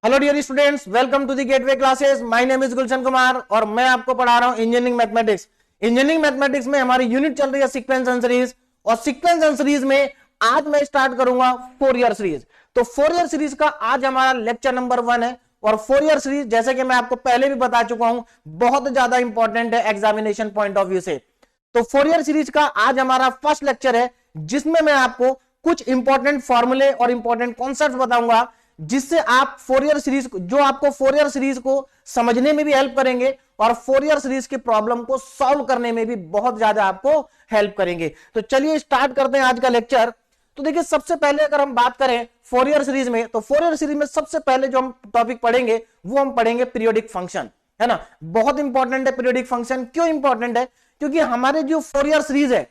Hello dear students, welcome to the Gateway Classes. My name is Gulshan Kumar और मैं आपको पढ़ा रहा हूं इंजीनियरिंग मैथमेटिक्स। इंजीनियरिंग मैथमेटिक्स में हमारी यूनिट चल रही है सीक्वेंस एंड सीरीज, और सीक्वेंस एंड सीरीज में आज मैं स्टार्ट करूंगा फोरियर सीरीज। तो फोरियर सीरीज का आज हमारा लेक्चर नंबर 1 है। और फोरियर सीरीज जैसे कि मैं आपको पहले भी बता चुका हूं, बहुत ज्यादा इंपॉर्टेंट है एग्जामिनेशन पॉइंट ऑफ व्यू से। तो फोरियर सीरीज का आज हमारा फर्स्ट लेक्चर है, जिसमें मैं आपको कुछ इंपॉर्टेंट फॉर्मूले और इंपॉर्टेंट कॉन्सेप्ट बताऊंगा, जिससे आप फोरियर सीरीज जो आपको फोरियर सीरीज को समझने में भी हेल्प करेंगे और फोरियर सीरीज की प्रॉब्लम को सॉल्व करने में भी बहुत ज्यादा आपको हेल्प करेंगे। तो चलिए स्टार्ट करते हैं आज का लेक्चर। तो देखिए, सबसे पहले अगर हम बात करें फोरियर सीरीज में, तो फोरियर सीरीज में सबसे पहले जो हम टॉपिक पढ़ेंगे वो हम पढ़ेंगे पीरियोडिक फंक्शन, है ना। बहुत इंपॉर्टेंट है पीरियोडिक फंक्शन। क्यों इंपॉर्टेंट है? क्योंकि हमारे जो फोरियर सीरीज है,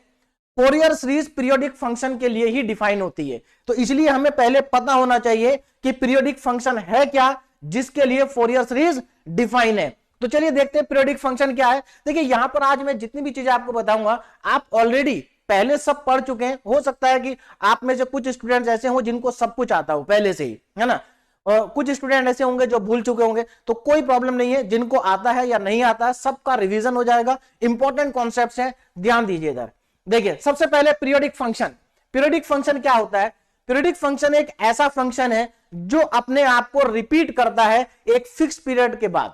फोरियर सीरीज पीरियोडिक फंक्शन के लिए ही डिफाइन होती है। तो इसलिए हमें पहले पता होना चाहिए कि पीरियोडिक फंक्शन है क्या, जिसके लिए फोरियर सीरीज डिफाइन है। तो चलिए देखते हैं पीरियोडिक फंक्शन क्या है। देखिए, यहां पर आज मैं जितनी भी चीजें आपको बताऊंगा, आप ऑलरेडी पहले सब पढ़ चुके हैं। हो सकता है कि आप में से कुछ स्टूडेंट्स ऐसे हो जिनको सब कुछ आता हो पहले से ही, है ना। और कुछ स्टूडेंट ऐसे होंगे जो भूल चुके होंगे। तो कोई प्रॉब्लम नहीं है, जिनको आता है या नहीं आता है सबका रिवीजन हो जाएगा। इंपॉर्टेंट कॉन्सेप्ट्स हैं, ध्यान दीजिए इधर। देखिए, सबसे पहले पीरियोडिक फंक्शन। पीरियोडिक फंक्शन क्या होता है? पीरियोडिक फंक्शन एक ऐसा फंक्शन है जो अपने आप को रिपीट करता है एक फिक्स पीरियड के बाद,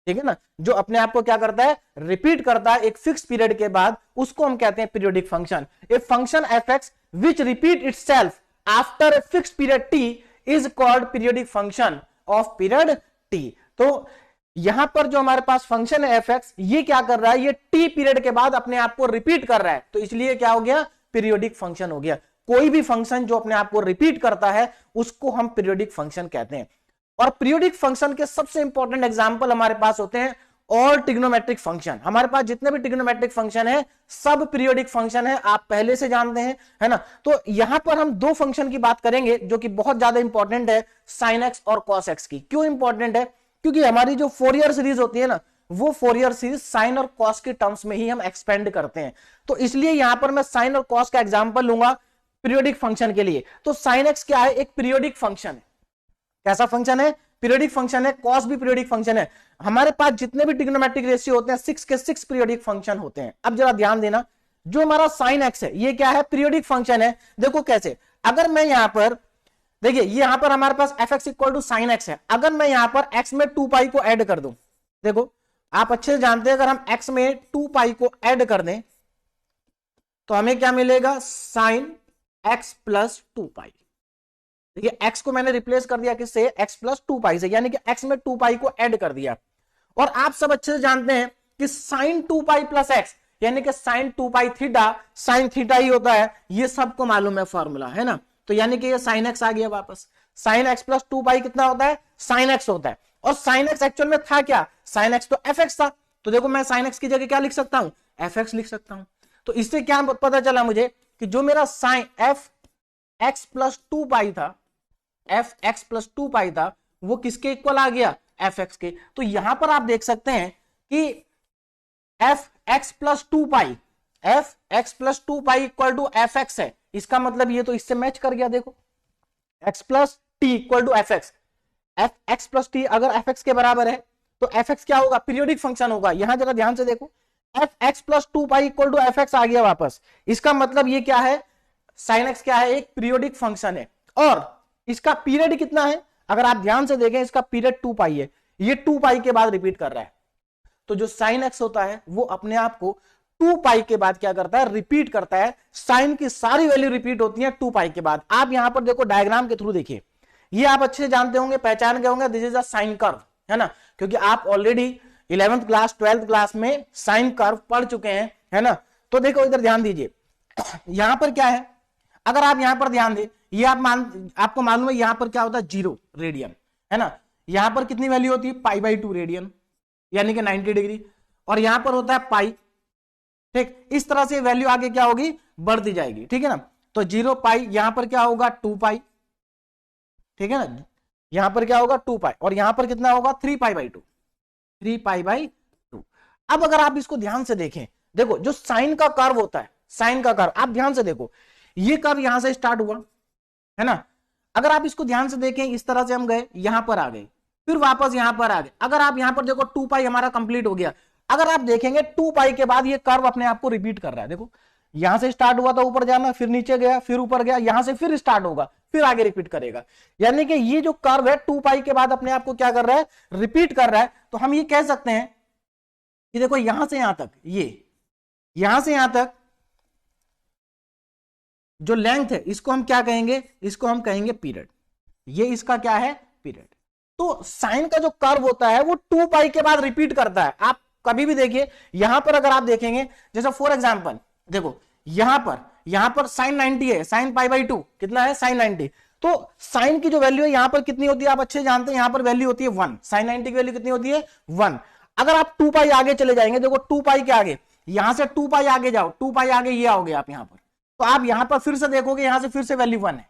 ठीक है ना। जो अपने आप को क्या करता है? रिपीट करता है एक फिक्स पीरियड के बाद, उसको हम कहते हैं periodic function. A function F x which repeat itself after a fix period T is called periodic function of period T. तो यहां पर जो हमारे पास फंक्शन है एफ एक्स, ये क्या कर रहा है? ये टी पीरियड के बाद अपने आप को रिपीट कर रहा है, तो इसलिए क्या हो गया? पीरियोडिक फंक्शन हो गया। कोई भी फंक्शन जो अपने आप को रिपीट करता है उसको हम पीरियोडिक फंक्शन कहते हैं। और पीरियोडिक फंक्शन के सबसे इंपॉर्टेंट एग्जांपल हमारे पास होते हैं ऑल ट्रिग्नोमेट्रिक फंक्शन। हमारे पास जितने भी ट्रिग्नोमेट्रिक फंक्शन है सब पीरियोडिक फंक्शन है, आप पहले से जानते हैं, है ना। तो यहां पर हम दो फंक्शन की बात करेंगे जो कि बहुत ज्यादा इंपॉर्टेंट है, साइन एक्स और कॉस एक्स की। क्यों इंपॉर्टेंट है? क्योंकि हमारी जो फोरियर सीरीज होती है ना, वो फोरियर सीरीज साइन और कॉस के टर्म्स में ही हम एक्सपेंड करते हैं। तो इसलिए यहां पर मैं साइन और कॉस का एग्जांपल लूंगा पीरियोडिक फंक्शन के लिए। तो साइन एक्स क्या है? एक पीरियोडिक फंक्शन है। कैसा फंक्शन है? पीरियोडिक फंक्शन है। कॉस भी पीरियोडिक फंक्शन है। हमारे पास जितने भी ट्रिग्नोमेट्रिक रेशियो होते हैं 6 के 6 पीरियोडिक फंक्शन होते हैं। अब जरा ध्यान देना, जो हमारा साइन एक्स है ये क्या है? पीरियोडिक फंक्शन है। देखो कैसे, अगर मैं यहां पर देखिए, यहां पर हमारे पास f x equal to sine x है। अगर मैं यहां पर एक्स में 2 पाई को ऐड कर दूं, देखो आप अच्छे से जानते हैं, अगर हम एक्स में 2 पाई को ऐड कर दें तो हमें क्या मिलेगा? साइन एक्स प्लस 2 पाई। देखिए, एक्स को मैंने रिप्लेस कर दिया किससे? एक्स प्लस 2 पाई से, यानी कि एक्स में 2 पाई को ऐड कर दिया। और आप सब अच्छे से जानते हैं कि साइन 2 पाई प्लस एक्स यानी कि साइन 2 पाई थीटा साइन थीटा ही होता है। ये सबको मालूम है फॉर्मूला, है ना। तो यानी कि ये साइन एक्स आ गया वापस। साइन एक्स प्लस 2 पाई कितना होता है? साइन एक्स होता है। और साइन एक्स एक्चुअल में था क्या? साइन एक्स तो एफ एक्स था। तो देखो, मैं साइन एक्स की जगह क्या लिख सकता हूं? एफ एक्स लिख सकता हूं। तो इससे क्या पता चला मुझे कि जो मेरा साइन एफ एक्स प्लस 2 पाई था, एफ एक्स प्लस 2 पाई था, वो किसके इक्वल आ गया? एफ एक्स के। तो यहां पर आप देख सकते हैं कि f x plus 2 pi, f x plus 2 pi equal to f x है। इसका मतलब ये तो इससे मैच कर गया। देखो, x plus t equal to f x. F x plus t अगर एफ एक्स के बराबर है तो एफ एक्स क्या होगा? पीरियोडिक फंक्शन होगा। यहां जरा ध्यान से देखो, f x plus 2 pi equal to f x आ गया वापस। इसका मतलब ये क्या है? साइन एक्स क्या है? एक पीरियोडिक फंक्शन है। और इसका पीरियड कितना है? अगर आप ध्यान से देखें, इसका पीरियड 2 पाई है। ये 2 पाई के बाद रिपीट कर रहा है। तो जो साइन एक्स होता है वो अपने आप को 2 पाई के बाद क्या करता है? रिपीट करता है। साइन की सारी वैल्यू रिपीट होती है 2 पाई के बाद। आप यहां पर देखो, डायग्राम के थ्रू देखिए, ये आप अच्छे से जानते होंगे, पहचान गए होंगे, this is a sine curve, है ना। क्योंकि आप already 11th class 12th class में साइन कर्व पढ़ चुके हैं, है ना। तो देखो इधर ध्यान दीजिए, यहां पर क्या है? अगर आप यहां पर ध्यान दें, ये आपको मालूम है यहां पर क्या होता है? 0 रेडियन, है ना। यहां पर कितनी वैल्यू होती है? पाई बाई 2 रेडियन, यानी कि 90 डिग्री। और यहां पर होता है पाई, ठीक। इस तरह से वैल्यू आगे क्या होगी? बढ़ती जाएगी, ठीक है ना। तो 0 पाई, यहां पर क्या होगा? 2 पाई, ठीक है ना। यहां पर क्या होगा? 2 पाई। और यहां पर कितना होगा? 3 पाई बाई 2, 3 पाई बाई 2। अब अगर आप इसको ध्यान से देखें, देखो जो साइन का कर्व होता है, साइन का कर्व आप ध्यान से देखो, ये कर्व यहां से स्टार्ट हुआ, है ना। अगर आप इसको ध्यान से देखें, इस तरह से हम गए, यहां पर आ गए, फिर वापस यहां पर आ गए। अगर आप यहां पर देखो 2 पाई हमारा कंप्लीट हो गया। अगर आप देखेंगे 2 पाई के बाद ये कर्व अपने आप को रिपीट कर रहा है। देखो यहां से स्टार्ट हुआ था, ऊपर जाना, फिर नीचे गया, फिर ऊपर गया, यहां से फिर स्टार्ट होगा, फिर आगे रिपीट करेगा। यानी कि ये जो कर्व है 2 पाई के बाद अपने आप को क्या कर रहा है, रिपीट कर रहा है। तो हम ये कह सकते हैं कि देखो यहां से यहां तक, ये यहां से यहां तक जो लेंथ है, इसको हम क्या कहेंगे, इसको हम कहेंगे पीरियड। ये इसका क्या है, पीरियड। तो साइन का जो कर्व होता है वो 2 पाई के बाद रिपीट करता है। आप कभी भी देखिए, यहां पर अगर आप देखेंगे, जैसे फॉर एग्जांपल देखो यहां पर साइन 90 है, साइन पाई बाई 2 कितना है, साइन 90। तो साइन की जो वैल्यू है यहां पर कितनी होती है, आप अच्छे जानते हैं, यहां पर वैल्यू होती है 1। साइन 90 की वैल्यू कितनी होती है, 1। अगर आप 2 पाई आगे चले जाएंगे, देखो 2 पाई के आगे, यहां से 2 पाई आगे जाओ, 2 पाई आगे ये आओगे आप यहां पर, तो आप यहां पर फिर से देखोगे, यहां से फिर से वैल्यू 1 है।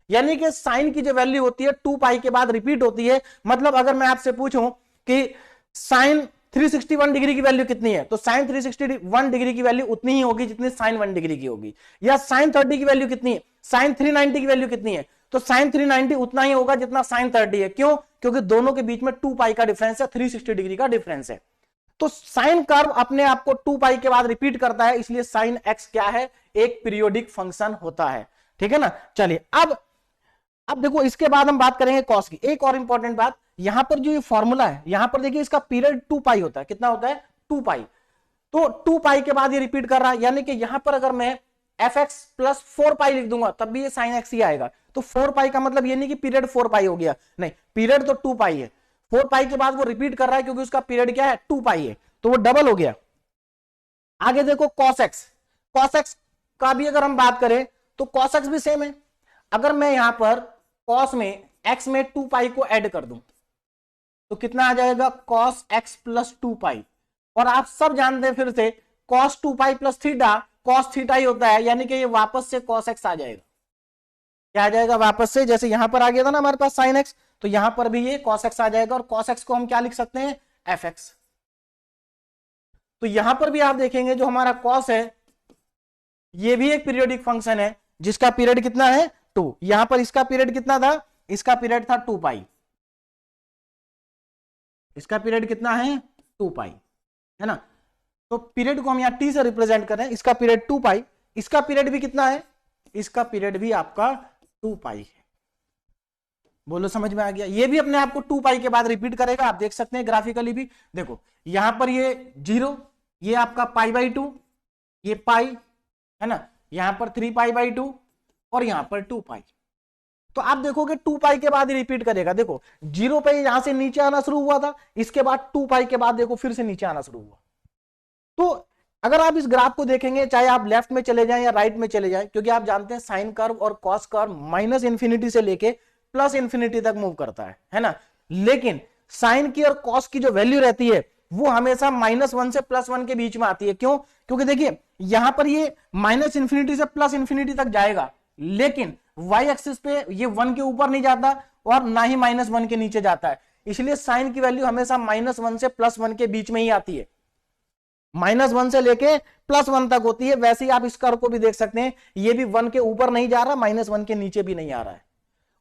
यानी कि साइन की जो वैल्यू होती है 2 पाई के बाद रिपीट होती है। मतलब अगर मैं आपसे पूछूं कि साइन 361 डिग्री की वैल्यू कितनी है, तो साइन 361 डिग्री की वैल्यू उतनी ही होगी जितनी साइन 1 डिग्री की होगी। या साइन 30 की वैल्यू कितनी है, साइन 390 की वैल्यू कितनी है, तो साइन 390 उतना ही होगा जितना साइन 30 है। क्यों, क्योंकि दोनों के बीच में 2 पाई का डिफरेंस है, 360 डिग्री का डिफरेंस है। तो साइन कर्व अपने आप को 2 पाई के बाद रिपीट करता है, इसलिए साइन एक्स क्या है, एक पीरियोडिक फंक्शन होता है। ठीक है ना। चलिए अब देखो इसके बाद हम बात करेंगे कॉस की। एक और इंपॉर्टेंट बात, यहां पर जो ये फॉर्मूला है, यहां पर देखिए इसका पीरियड 2 पाई होता है। कितना होता है, 2 पाई। तो 2 पाई के बाद ये रिपीट कर रहा है, यानी कि यहां पर अगर मैं एफ एक्स प्लस 4 पाई लिख दूंगा तब भी ये साइन एक्स ही आएगा। तो 4 पाई का मतलब ये नहीं कि पीरियड 4 पाई हो गया, नहीं, पीरियड तो 2 पाई है। 4 पाई के बाद वो रिपीट कर रहा है क्योंकि उसका पीरियड क्या है, 2 पाई है, तो वो डबल हो गया। आगे देखो कॉस एक्स, कॉस एक्स का भी अगर हम बात करें तो कॉस एक्स भी सेम है। अगर मैं यहां पर कॉस में एक्स में 2 पाई को ऐड कर दूं तो कितना आ जाएगा, कॉस एक्स प्लस 2 पाई। और आप सब जानते हैं फिर से cos 2 pi plus theta cos theta ही होता है, यानी कि ये वापस से कॉस एक्स आ जाएगा। क्या आ जाएगा वापस से, जैसे यहां पर आ गया था ना हमारे पास साइन एक्स, तो यहां पर भी ये कॉस एक्स आ जाएगा। और कॉस एक्स को हम क्या लिख सकते हैं, एफ एक्स। तो यहां पर भी आप देखेंगे जो हमारा कॉस है ये भी एक पीरियोडिक फंक्शन है जिसका पीरियड कितना है, 2। यहां पर इसका पीरियड कितना था, इसका पीरियड था 2 पाई। इसका पीरियड कितना है, 2 पाई, है ना। तो पीरियड को हम यहां टी से रिप्रेजेंट कर रहे हैं। इसका पीरियड 2 पाई, इसका पीरियड भी कितना है, इसका पीरियड भी आपका 2 पाई है। बोलो समझ में आ गया। ये भी अपने आप को 2 पाई के बाद रिपीट करेगा। आप देख सकते हैं ग्राफिकली भी, देखो यहां पर ये 0, ये आपका पाई बाई 2, ये पाई, है ना, यहां पर 3 पाई बाई 2 और यहां पर 2 पाई। तो आप देखोगे 2 पाई के बाद ही रिपीट करेगा। देखो 0 पे यहां से नीचे आना शुरू हुआ था, इसके बाद 2 पाई के बाद देखो फिर से नीचे आना शुरू हुआ। तो अगर आप इस ग्राफ को देखेंगे, चाहे आप लेफ्ट में चले जाएं या राइट में चले जाएं, क्योंकि आप जानते हैं साइन कर्व और कॉस कर्व माइनस इंफिनिटी से लेके प्लस इंफिनिटी तक मूव करता है ना। लेकिन साइन की और कॉस की जो वैल्यू रहती है वो हमेशा -1 से +1 के बीच में आती है। क्यों, क्योंकि देखिए यहां पर ये माइनस इंफिनिटी से प्लस इंफिनिटी तक जाएगा, लेकिन वाई एक्सिस पे ये 1 के ऊपर नहीं जाता और ना ही -1 के नीचे जाता है। इसलिए साइन की वैल्यू हमेशा -1 से +1 के बीच में ही आती है, -1 से लेके +1 तक होती है। वैसे ही आप इस कर्व को भी देख सकते हैं, ये भी 1 के ऊपर नहीं जा रहा, -1 के नीचे भी नहीं आ रहा है,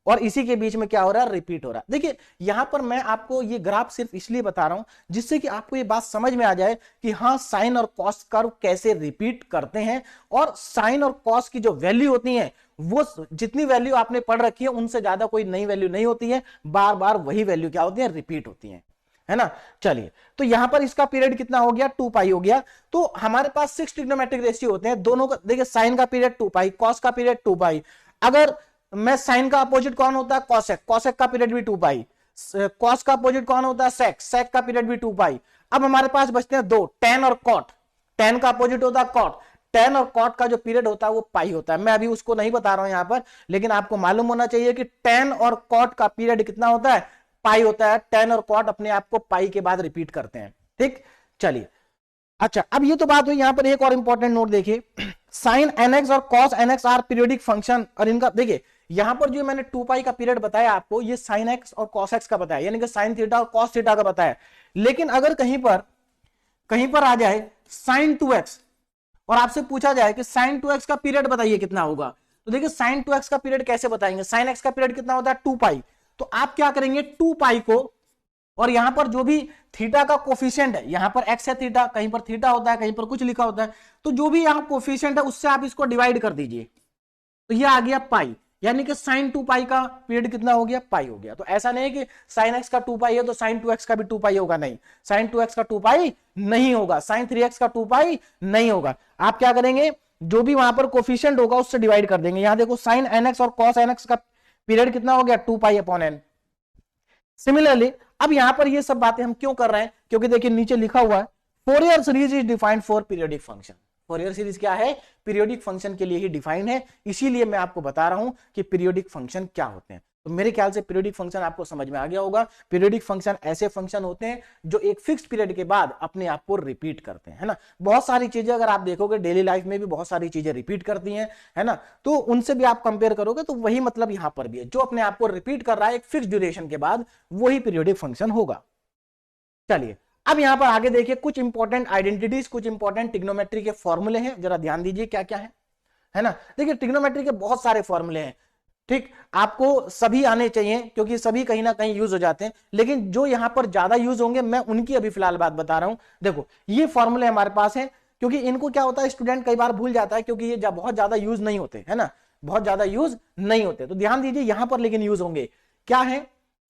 और इसी के बीच में क्या हो रहा है, रिपीट हो रहा है। देखिए यहां पर मैं आपको ये ग्राफ सिर्फ इसलिए बता रहा हूं जिससे कि आपको ये बात समझ में आ जाए कि हाँ साइन और कॉस कर्व कैसे रिपीट करते हैं। और साइन और कॉस की जो वैल्यू होती है वो जितनी वैल्यू आपने पढ़ रखी है उनसे ज्यादा कोई नई वैल्यू नहीं होती है, बार बार वही वैल्यू क्या होती है, रिपीट होती है ना। चलिए तो यहां पर इसका पीरियड कितना हो गया, 2 पाई हो गया। तो हमारे पास 6 ट्रिग्नोमेट्रिक रेशियो होते हैं दोनों का। देखिए साइन का पीरियड 2 पाई, कॉस का पीरियड 2 पाई। अगर मैं साइन का अपोजिट कौन होता है, कॉसेक, कॉसेक का पीरियड भी 2 पाई। कॉस का अपोजिट कौन होता है, सेक, सेक का पीरियड भी 2 पाई। अब हमारे पास बचते हैं दो, टेन और कॉट। टेन का अपोजिट होता है कॉट। टेन और कॉट का जो पीरियड होता है वो पाई होता है। मैं अभी उसको नहीं बता रहा हूं यहां पर, लेकिन आपको मालूम होना चाहिए कि टेन और कॉट का पीरियड कितना होता है, पाई होता है। टेन और कॉट अपने आप को पाई के बाद रिपीट करते हैं। ठीक, चलिए अच्छा अब ये तो बात हुई। यहां पर एक और इंपॉर्टेंट नोट देखिए, साइन एनएक्स और cos n x are periodic function. और इनका देखिए यहां पर जो मैंने 2 पाई का पीरियड बताया आपको, ये साइन एक्स और कॉस एक्स का बताया, यानी कि साइन थीटा और कॉस थीटा का बताया। लेकिन अगर कहीं पर आ जाए साइन 2x और आपसे पूछा जाए कि साइन 2x का पीरियड बताइए कितना होगा, तो देखिए sin 2x का पीरियड कैसे बताएंगे, sin x का पीरियड कितना होता है 2 पाई, तो आप क्या करेंगे 2 पाई को, और यहां पर जो भी थीटा का कोफिशिएंट है, यहां पर x है थीटा, कहीं पर थीटा होता है, कहीं पर कुछ लिखा होता है, तो जो भी यहां कोफिशिएंट है उससे आप इसको डिवाइड कर दीजिए, तो ये आ गया पाई, यानी कि sin 2 पाई का पीरियड कितना हो गया, पाई हो गया। तो ऐसा नहीं है कि sin x का 2 पाई है तो sin 2x का भी 2 पाई होगा, नहीं, sin 2x का 2 पाई नहीं होगा, sin 3x का 2 पाई नहीं होगा। आप क्या करेंगे, जो भी वहां पर कोफिशिएंट होगा उससे डिवाइड कर देंगे। यहां देखो sin nx और cos nx का पीरियड कितना हो गया, 2 पाई अपॉन n। सिमिलरली अब यहां पर ये सब बातें हम क्यों कर रहे हैं, क्योंकि देखिए नीचे लिखा हुआ है Fourier series is defined for periodic function. Fourier series क्या है, पीरियोडिक फंक्शन के लिए ही डिफाइंड है, इसीलिए मैं आपको बता रहा हूं कि पीरियोडिक फंक्शन क्या होते हैं। तो मेरे ख्याल से पीरियोडिक फंक्शन आपको समझ में आ गया होगा। पीरियोडिक फंक्शन ऐसे फंक्शन होते हैं जो एक फिक्स पीरियड के बाद अपने आप को रिपीट करते हैं, है ना। बहुत सारी चीजें अगर आप देखोगे डेली लाइफ में भी बहुत सारी चीजें रिपीट करती हैं, है ना, तो उनसे भी आप कंपेयर करोगे तो वही मतलब यहां पर भी है, जो अपने आप को रिपीट कर रहा है एक फिक्स ड्यूरेशन के बाद, वही पीरियोडिक फंक्शन होगा। चलिए अब यहां पर आगे देखिए कुछ इंपॉर्टेंट आइडेंटिटीज, कुछ इंपॉर्टेंट ट्रिग्नोमेट्री के फॉर्मूले हैं, जरा ध्यान दीजिए क्या क्या है ना। देखिए ट्रिग्नोमेट्री के बहुत सारे फॉर्मूले हैं, ठीक, आपको सभी आने चाहिए क्योंकि सभी कहीं ना कहीं यूज हो जाते हैं, लेकिन जो यहां पर ज्यादा यूज होंगे मैं उनकी अभी फिलहाल बात बता रहा हूं। देखो ये फॉर्मूले हमारे पास है, क्योंकि इनको क्या होता है स्टूडेंट कई बार भूल जाता है, क्योंकि ये बहुत ज्यादा यूज नहीं होते, है ना, बहुत ज्यादा यूज नहीं होते, तो ध्यान दीजिए यहां पर लेकिन यूज होंगे। क्या है,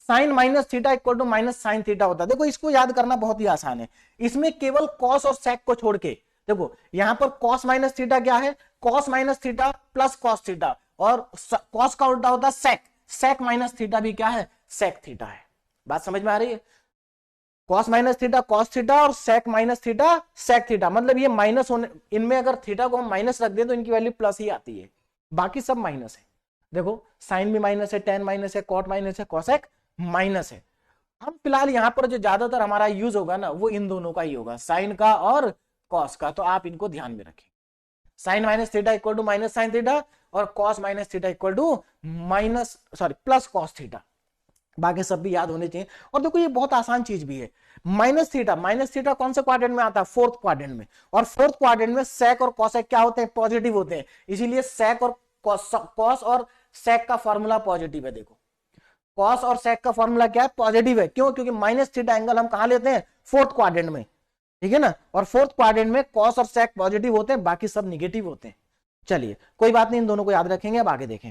sine minus theta equal to minus sine theta होता है। देखो इसको याद करना बहुत ही आसान है, इसमें केवल कॉस और सेक को छोड़ के, देखो यहां पर कॉस माइनस थीटा क्या है, cos minus theta plus cos theta, और कॉस का उल्टा होता है सेक, सेक माइनस थीटा भी क्या है, सेक थीटा है। बात समझ में आ रही है, cos minus theta cos theta और sec minus theta sec theta, मतलब ये माइनस होने, इनमें अगर थीटा को हम माइनस रख दें तो इनकी वैल्यू प्लस ही आती है, बाकी सब माइनस है। देखो साइन भी माइनस है, टेन माइनस है, कॉट माइनस है, कॉसेक माइनस है। हम फिलहाल यहां पर जो ज्यादातर हमारा यूज होगा ना वो इन दोनों का ही होगा, साइन का और कॉस का, तो आप इनको ध्यान में रखें। Sine minus theta equal to minus sine theta और cos minus theta equal to minus sorry plus cos theta, बाकी सब भी याद होने चाहिए। और देखो ये बहुत आसान चीज भी है, माइनस थीटा कौन से क्वाड्रेंट में आता है, फोर्थ क्वाड्रेंट में, और फोर्थ क्वाड्रेंट में सेक और कॉसेक क्या होते हैं, पॉजिटिव होते हैं, इसीलिए सेक और कॉस और सेक का फॉर्मूला पॉजिटिव है। देखो कॉस और सेक का फॉर्मूला क्या है, पॉजिटिव है, क्यों, क्योंकि माइनस थीटा एंगल हम कहां लेते हैं, फोर्थ क्वाड्रेंट में, ठीक है ना, और फोर्थ क्वाड्रेंट में कॉस और सेक पॉजिटिव होते हैं, बाकी सब निगेटिव होते हैं। चलिए कोई बात नहीं, इन दोनों को याद रखेंगे। अब आगे देखें,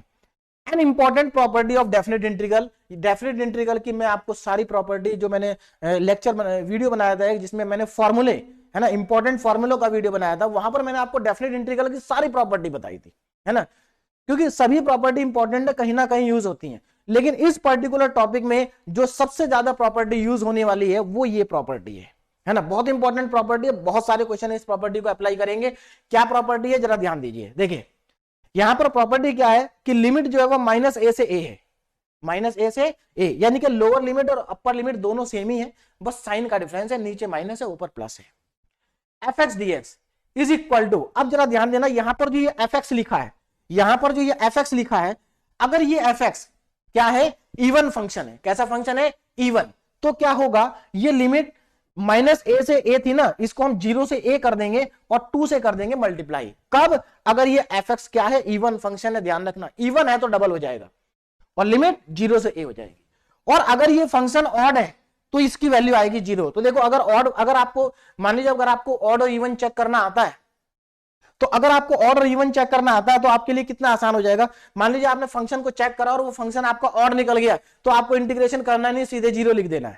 an important property of definite integral. Definite integral की मैं आपको सारी प्रॉपर्टी, जो मैंने लेक्चर वीडियो बनाया था जिसमें मैंने फॉर्मूले, है ना, इंपॉर्टेंट फॉर्मूलों का वीडियो बनाया था, वहां पर मैंने आपको डेफिनेट इंटीग्रल की सारी प्रॉपर्टी बताई थी, है ना, क्योंकि सभी प्रॉपर्टी इंपॉर्टेंट है, कहीं ना कहीं यूज होती हैं, लेकिन इस पर्टिकुलर टॉपिक में जो सबसे ज्यादा प्रॉपर्टी यूज होने वाली है वो ये प्रॉपर्टी है ना, बहुत इंपॉर्टेंट प्रॉपर्टी है, बहुत सारे क्वेश्चन इस प्रॉपर्टी को अप्लाई करेंगे। क्या प्रॉपर्टी है जरा ध्यान दीजिए, देखिए यहां पर प्रॉपर्टी क्या है कि लिमिट जो है वो माइनस ए से ए है, माइनस ए से ए, यानी कि लोअर लिमिट और अपर लिमिट दोनों सेम ही है, बस साइन का डिफरेंस है, नीचे माइनस है ऊपर प्लस है। F x d x is equal to, अब जरा ध्यान देना, यहां पर जो ये एफ एक्स लिखा है, यहां पर जो ये एफ एक्स लिखा है, अगर ये एफ एक्स क्या है, इवन फंक्शन है, कैसा फंक्शन है, इवन, तो क्या होगा, ये लिमिट माइनस ए से ए थी ना, इसको हम 0 से ए कर देंगे और 2 से कर देंगे मल्टीप्लाई, कब, अगर ये एफ एक्स क्या है, इवन फंक्शन है, ध्यान रखना इवन है तो डबल हो जाएगा और लिमिट 0 से ए हो जाएगी, और अगर ये फंक्शन ऑड है तो इसकी वैल्यू आएगी 0। तो देखो अगर ऑड, अगर आपको मान लीजिए अगर आपको ऑड और इवन चेक करना आता है, तो अगर आपको ऑड और इवन चेक करना आता है तो आपके लिए कितना आसान हो जाएगा, मान लीजिए आपने फंक्शन को चेक करा और वो फंक्शन आपका ऑड निकल गया, तो आपको इंटीग्रेशन करना नहीं, सीधे 0 लिख देना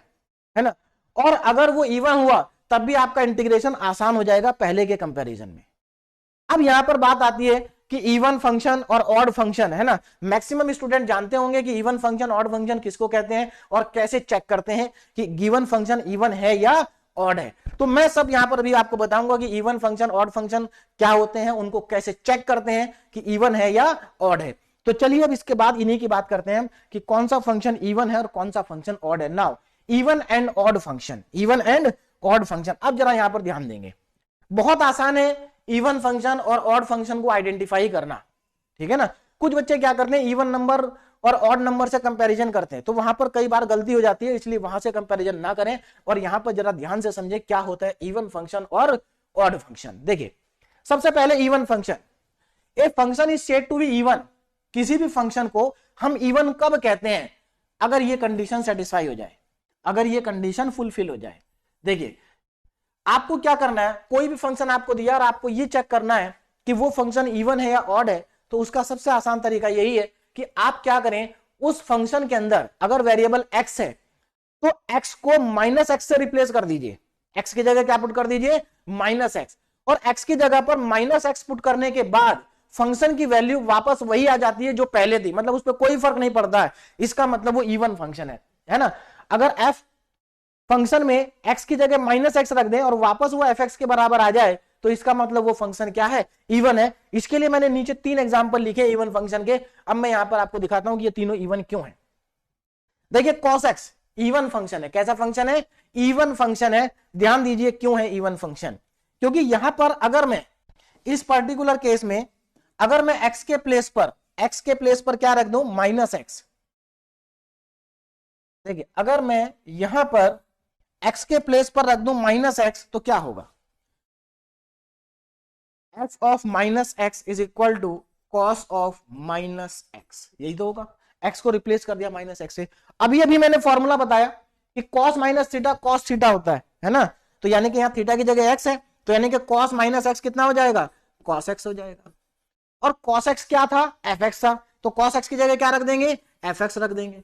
है ना, और अगर वो इवन हुआ तब भी आपका इंटीग्रेशन आसान हो जाएगा पहले के कंपैरिजन में। अब यहां पर बात आती है कि इवन फंक्शन और ऑड फंक्शन, है ना, मैक्सिमम स्टूडेंट जानते होंगे कि इवन फंक्शन ऑड फंक्शन किसको कहते हैं और कैसे चेक करते हैं कि गिवन फंक्शन इवन है या ऑड है। तो मैं सब यहां पर भी आपको बताऊंगा कि इवन फंक्शन ऑड फंक्शन क्या होते हैं, उनको कैसे चेक करते हैं कि इवन है या ऑड है। तो चलिए अब इसके बाद इन्हीं की बात करते हैं कि कौन सा फंक्शन इवन है और कौन सा फंक्शन ऑड है। Now even and odd function, even and odd function, अब जरा यहां पर ध्यान देंगे, बहुत आसान है इवन फंक्शन और ऑड फंक्शन को आइडेंटिफाई करना, ठीक है ना। कुछ बच्चे क्या करते हैं, इवन नंबर और ऑड नंबर से कंपैरिजन करते हैं, तो वहां पर कई बार गलती हो जाती है, इसलिए वहां से कंपैरिजन ना करें और यहां पर जरा ध्यान से समझे क्या होता है इवन फंक्शन और ऑड फंक्शन। देखिए सबसे पहले even function, a function is said to be even किसी भी फंक्शन को हम इवन कब कहते हैं? अगर ये कंडीशन सेटिस्फाई हो जाए, अगर ये कंडीशन फुलफिल हो जाए। देखिए आपको क्या करना है, कोई भी फंक्शन आपको दिया और आपको ये चेक करना है कि वो फंक्शन इवन है या ऑड है, तो उसका सबसे आसान तरीका यही है कि आप क्या करें, उस फंक्शन के अंदर अगर वेरिएबल x है तो x को माइनस एक्स से रिप्लेस कर दीजिए। x की जगह क्या पुट कर दीजिए? Minus x. और x की जगह पर माइनस एक्स पुट करने के बाद फंक्शन की वैल्यू वापस वही आ जाती है जो पहले थी, मतलब उस पर कोई फर्क नहीं पड़ता है। इसका मतलब वो इवन फंक्शन है ना। अगर f फंक्शन में x की जगह माइनस एक्स रख दें और वापस वो fx के बराबर आ जाए तो इसका मतलब वो फंक्शन क्या है? इवन है। इसके लिए मैंने नीचे 3 एग्जांपल लिखे इवन फंक्शन के। अब मैं यहां पर आपको दिखाता हूं कि ये तीनों इवन क्यों है। देखिए cos x इवन फंक्शन है। कैसा फंक्शन है? इवन फंक्शन है। ध्यान दीजिए क्यों है इवन फंक्शन, क्योंकि यहां पर अगर मैं इस पर्टिकुलर केस में अगर मैं x के प्लेस पर क्या रख दूं? Minus x. देखिए अगर मैं यहां पर x के प्लेस पर रख दूं माइनस एक्स तो क्या होगा? f of minus x is equal to cos of minus x, यही तो होगा। x को रिप्लेस कर दिया माइनस एक्स से। अभी अभी मैंने फॉर्मूला बताया कि cos minus theta cos theta होता है ना। तो यानी कि यहां थीटा की जगह x है, तो यानी कि cos माइनस एक्स कितना हो जाएगा? cos x हो जाएगा। और cos x क्या था? fx था। तो cos x की जगह क्या रख देंगे? fx रख देंगे।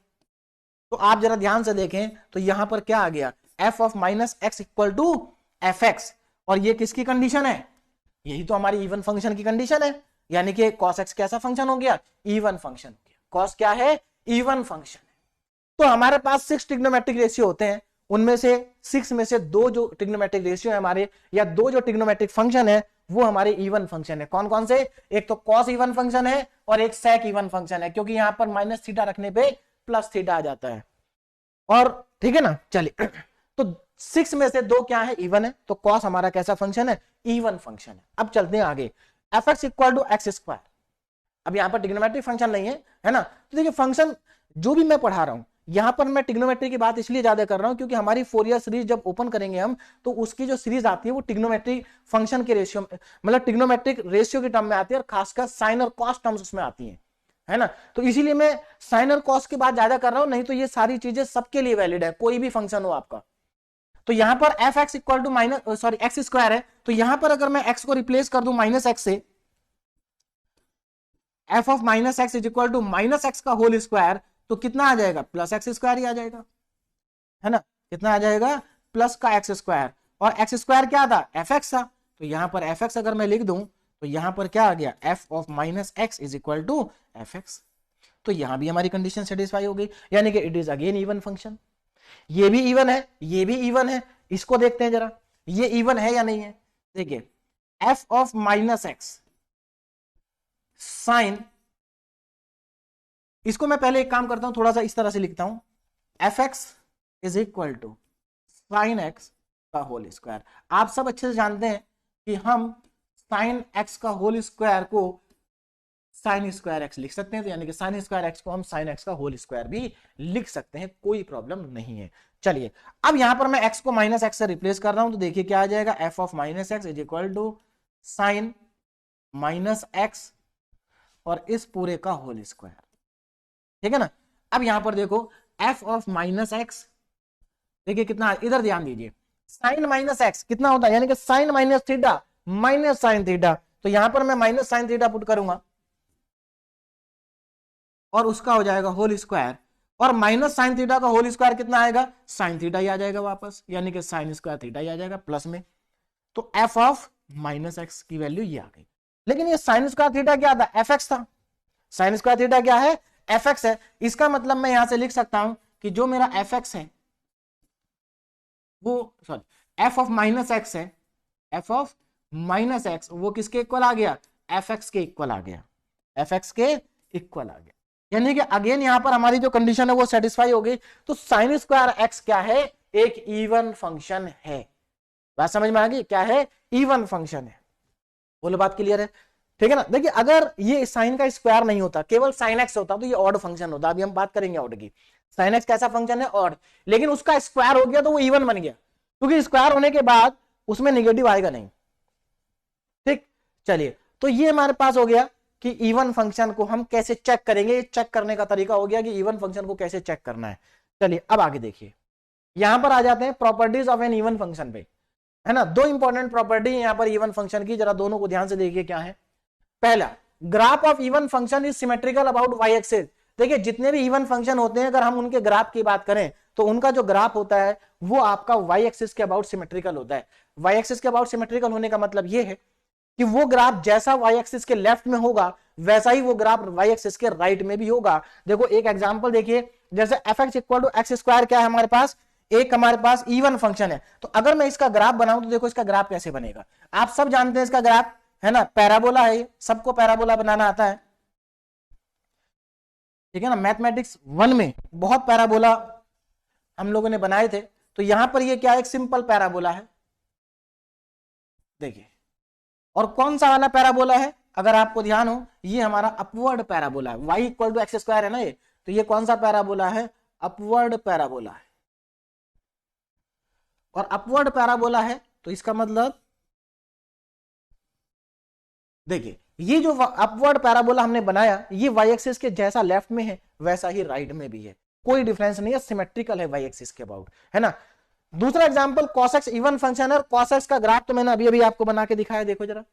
तो आप जरा ध्यान से देखें तो यहां पर क्या आ गया? f of minus x equal to fx। और ये किसकी कंडीशन है? यही तो हमारी इवन फंक्शन की कंडीशन है। यानी कि cos x कैसा फंक्शन हो गया? इवन फंक्शन हो गया। cos क्या है? इवन फंक्शन है। तो हमारे पास 6 ट्रिग्नोमेट्रिक रेशियो होते हैं, उनमें से 6 में से 2 जो ट्रिग्नोमेट्रिक रेशियो है हमारे, या 2 जो ट्रिग्नोमेट्रिक फंक्शन है वो हमारे इवन फंक्शन है। कौन कौन से? एक तो cos इवन फंक्शन है और एक sec इवन फंक्शन है, क्योंकि यहां पर माइनस थीटा रखने पे प्लस थीटा आ जाता है। और ठीक है ना। चलिए तो 6 में से 2 क्या है? इवन है। तो cos हमारा कैसा फंक्शन है? इवन फंक्शन है। अब चलते हैं आगे। fx equal to x square. अब यहां पर ट्रिग्नोमेट्रिक फंक्शन नहीं है ना। तो देखिए फंक्शन जो भी मैं पढ़ा रहा हूं यहां पर मैं ट्रिग्नोमेट्री की बात इसलिए ज्यादा कर रहा हूं क्योंकि हमारी फोरियर सीरीज जब ओपन करेंगे हम, तो उसकी जो सीरीज आती है वो ट्रिग्नोमेट्रिक फंक्शन के रेशियो, मतलब ट्रिग्नोमेट्रिक रेशियो के टर्म में आती है, और खासकर साइन और कॉस टर्म्स उसमें आती है ना। तो इसीलिए मैं साइन और कॉस की बात ज्यादा कर रहा हूं, नहीं तो ये सारी चीजें सबके लिए वैलिड है, कोई भी फंक्शन हो आपका। तो यहां पर f x equal to minus x square है, तो यहां पर अगर मैं एक्स को रिप्लेस कर दूं माइनस एक्स से, f of minus x is equal to minus x का होल स्क्वायर, तो कितना आ जाएगा? प्लस एक्स स्क्वायर ही आ जाएगा, है ना। कितना आ जाएगा? प्लस का एक्स स्क्वायर। और एक्स स्क्वायर क्या था? एफ एक्स था। तो यहां पर एफ एक्स अगर मैं लिख दूं तो यहां पर क्या आ गया? F of minus x is equal to f x. तो यहां भी हमारी कंडीशन सेटिस्फाई हो गई, यानी कि it is again even function. ये भी इवन है, ये भी इवन है। इसको देखते हैं जरा, ये इवन है या नहीं है। देखिए f of minus x sine, इसको मैं पहले एक काम करता हूं, थोड़ा सा इस तरह से लिखता हूं, f x is equal to sine x का होल स्क्वायर। आप सब अच्छे से जानते हैं कि हम साइन एक्स का होल स्क्वायर को साइन स्क्वायर एक्स लिख सकते हैं, तो यानी कि साइन स्क्वायर एक्स को हम साइन एक्स का होल स्क्वायर भी लिख सकते हैं, कोई प्रॉब्लम नहीं है। चलिए अब यहां पर मैं एक्स को माइनस एक्स से रिप्लेस कर रहा हूं, तो देखिए क्या आ जाएगा? F of minus x is equal to sine minus x और इस पूरे का होल स्क्वायर, ठीक है ना। अब यहां पर देखो एफ ऑफ माइनस एक्स, देखिए कितना, इधर ध्यान दीजिए, साइन माइनस एक्स कितना होता है? यानी कि sine minus theta minus sine theta. तो यहां पर मैं माइनस साइन थीटा पुट करूंगा और उसका हो जाएगा होल स्क्वायर, और माइनस साइन थीटा का होल स्क्वायर कितना आएगा? साइन थीटा ही आ जाएगा वापस, यानी कि साइन स्क्वायर थीटा ही आ जाएगा प्लस में। तो एफ ऑफ माइनस एक्स की वैल्यू ये आ गई। लेकिन ये साइन स्क्वायर थीटा क्या था? एफ एक्स था। साइन स्क्वायर थीटा क्या है? एफ एक्स है। इसका मतलब मैं यहां से लिख सकता हूं कि जो मेरा एफ एक्स है वो, sorry, F of minus x है, एफ ऑफ माइनस एक्स वो किसके इक्वल आ गया? एफ एक्स के इक्वल आ गया, एफ एक्स के इक्वल आ गया। यानी कि अगेन यहां पर हमारी जो कंडीशन है वो सेटिस्फाई हो गई। तो साइन स्क्वायर एक्स क्या है? एक इवन फंक्शन है। बात समझ में आ गई? क्या है? इवन फंक्शन है। बोलो बात क्लियर है? ठीक है ना। देखिए अगर ये साइन का स्क्वायर नहीं होता, केवल साइन एक्स होता, तो ये ऑड फंक्शन होता। अभी हम बात करेंगे ऑड की। साइन एक्स कैसा फंक्शन है? ऑड। लेकिन उसका स्क्वायर हो गया तो वो इवन बन गया, क्योंकि स्क्वायर होने के बाद उसमें नेगेटिव आएगा नहीं। ठीक, चलिए तो ये हमारे पास हो गया कि इवन फंक्शन को हम कैसे चेक करेंगे। ये चेक करने का तरीका हो गया कि इवन फंक्शन को कैसे चेक करना है। चलिए अब आगे देखिए, यहां पर आ जाते हैं properties of an even function पे, है ना। दो इंपॉर्टेंट प्रॉपर्टी यहां पर इवन फंक्शन की, जरा दोनों को ध्यान से देखिए क्या है। पहला, graph of even function is symmetrical about y axis. देखिए जितने भी इवन फंक्शन होते हैं, अगर हम उनके ग्राफ की बात करें तो उनका जो ग्राफ होता है वो आपका वाई एक्सिस के अबाउट सिमेट्रिकल होता है। वाई एक्सिस के अबाउट सिमेट्रिकल होने का मतलब ये है कि वो ग्राफ जैसा वाई एक्सिस के लेफ्ट में होगा वैसा ही वो ग्राफ वाई एक्सिस के राइट में भी होगा। देखो एक एग्जांपल देखिए, जैसे f x equal to x square क्या है हमारे पास, एक हमारे पास इवन फंक्शन है। तो अगर मैं इसका ग्राफ बनाऊं तो देखो इसका ग्राफ कैसे बनेगा। आप सब जानते हैं इसका ग्राफ, है ना, पैराबोला है, सबको पैराबोला बनाना आता है, ठीक है ना। मैथमेटिक्स 1 में बहुत पैराबोला हम लोगों ने बनाए थे। तो यहां पर ये क्या है, एक सिंपल पैराबोला है, देखिए। और कौन सा वाला पैराबोला है, अगर आपको ध्यान हो, ये हमारा अपवर्ड पैराबोला है। Y equal to x square है ना ये, तो ये कौन सा पैराबोला है, अपवर्ड पैराबोला है। और अपवर्ड पैराबोला है तो इसका मतलब देखिए, ये जो अपवर्ड पैराबोला हमने बनाया ये वाई एक्सिस के जैसा लेफ्ट में है वैसा ही राइट में भी है, कोई डिफरेंस नहीं है, सिमेट्रिकल है वाई एक्सिस के अबाउट, है ना। दूसरा example cos x even function है, cos x का ग्राफ तो मैंने अभी अभी आपको बना के दिखाया, देखो जरा,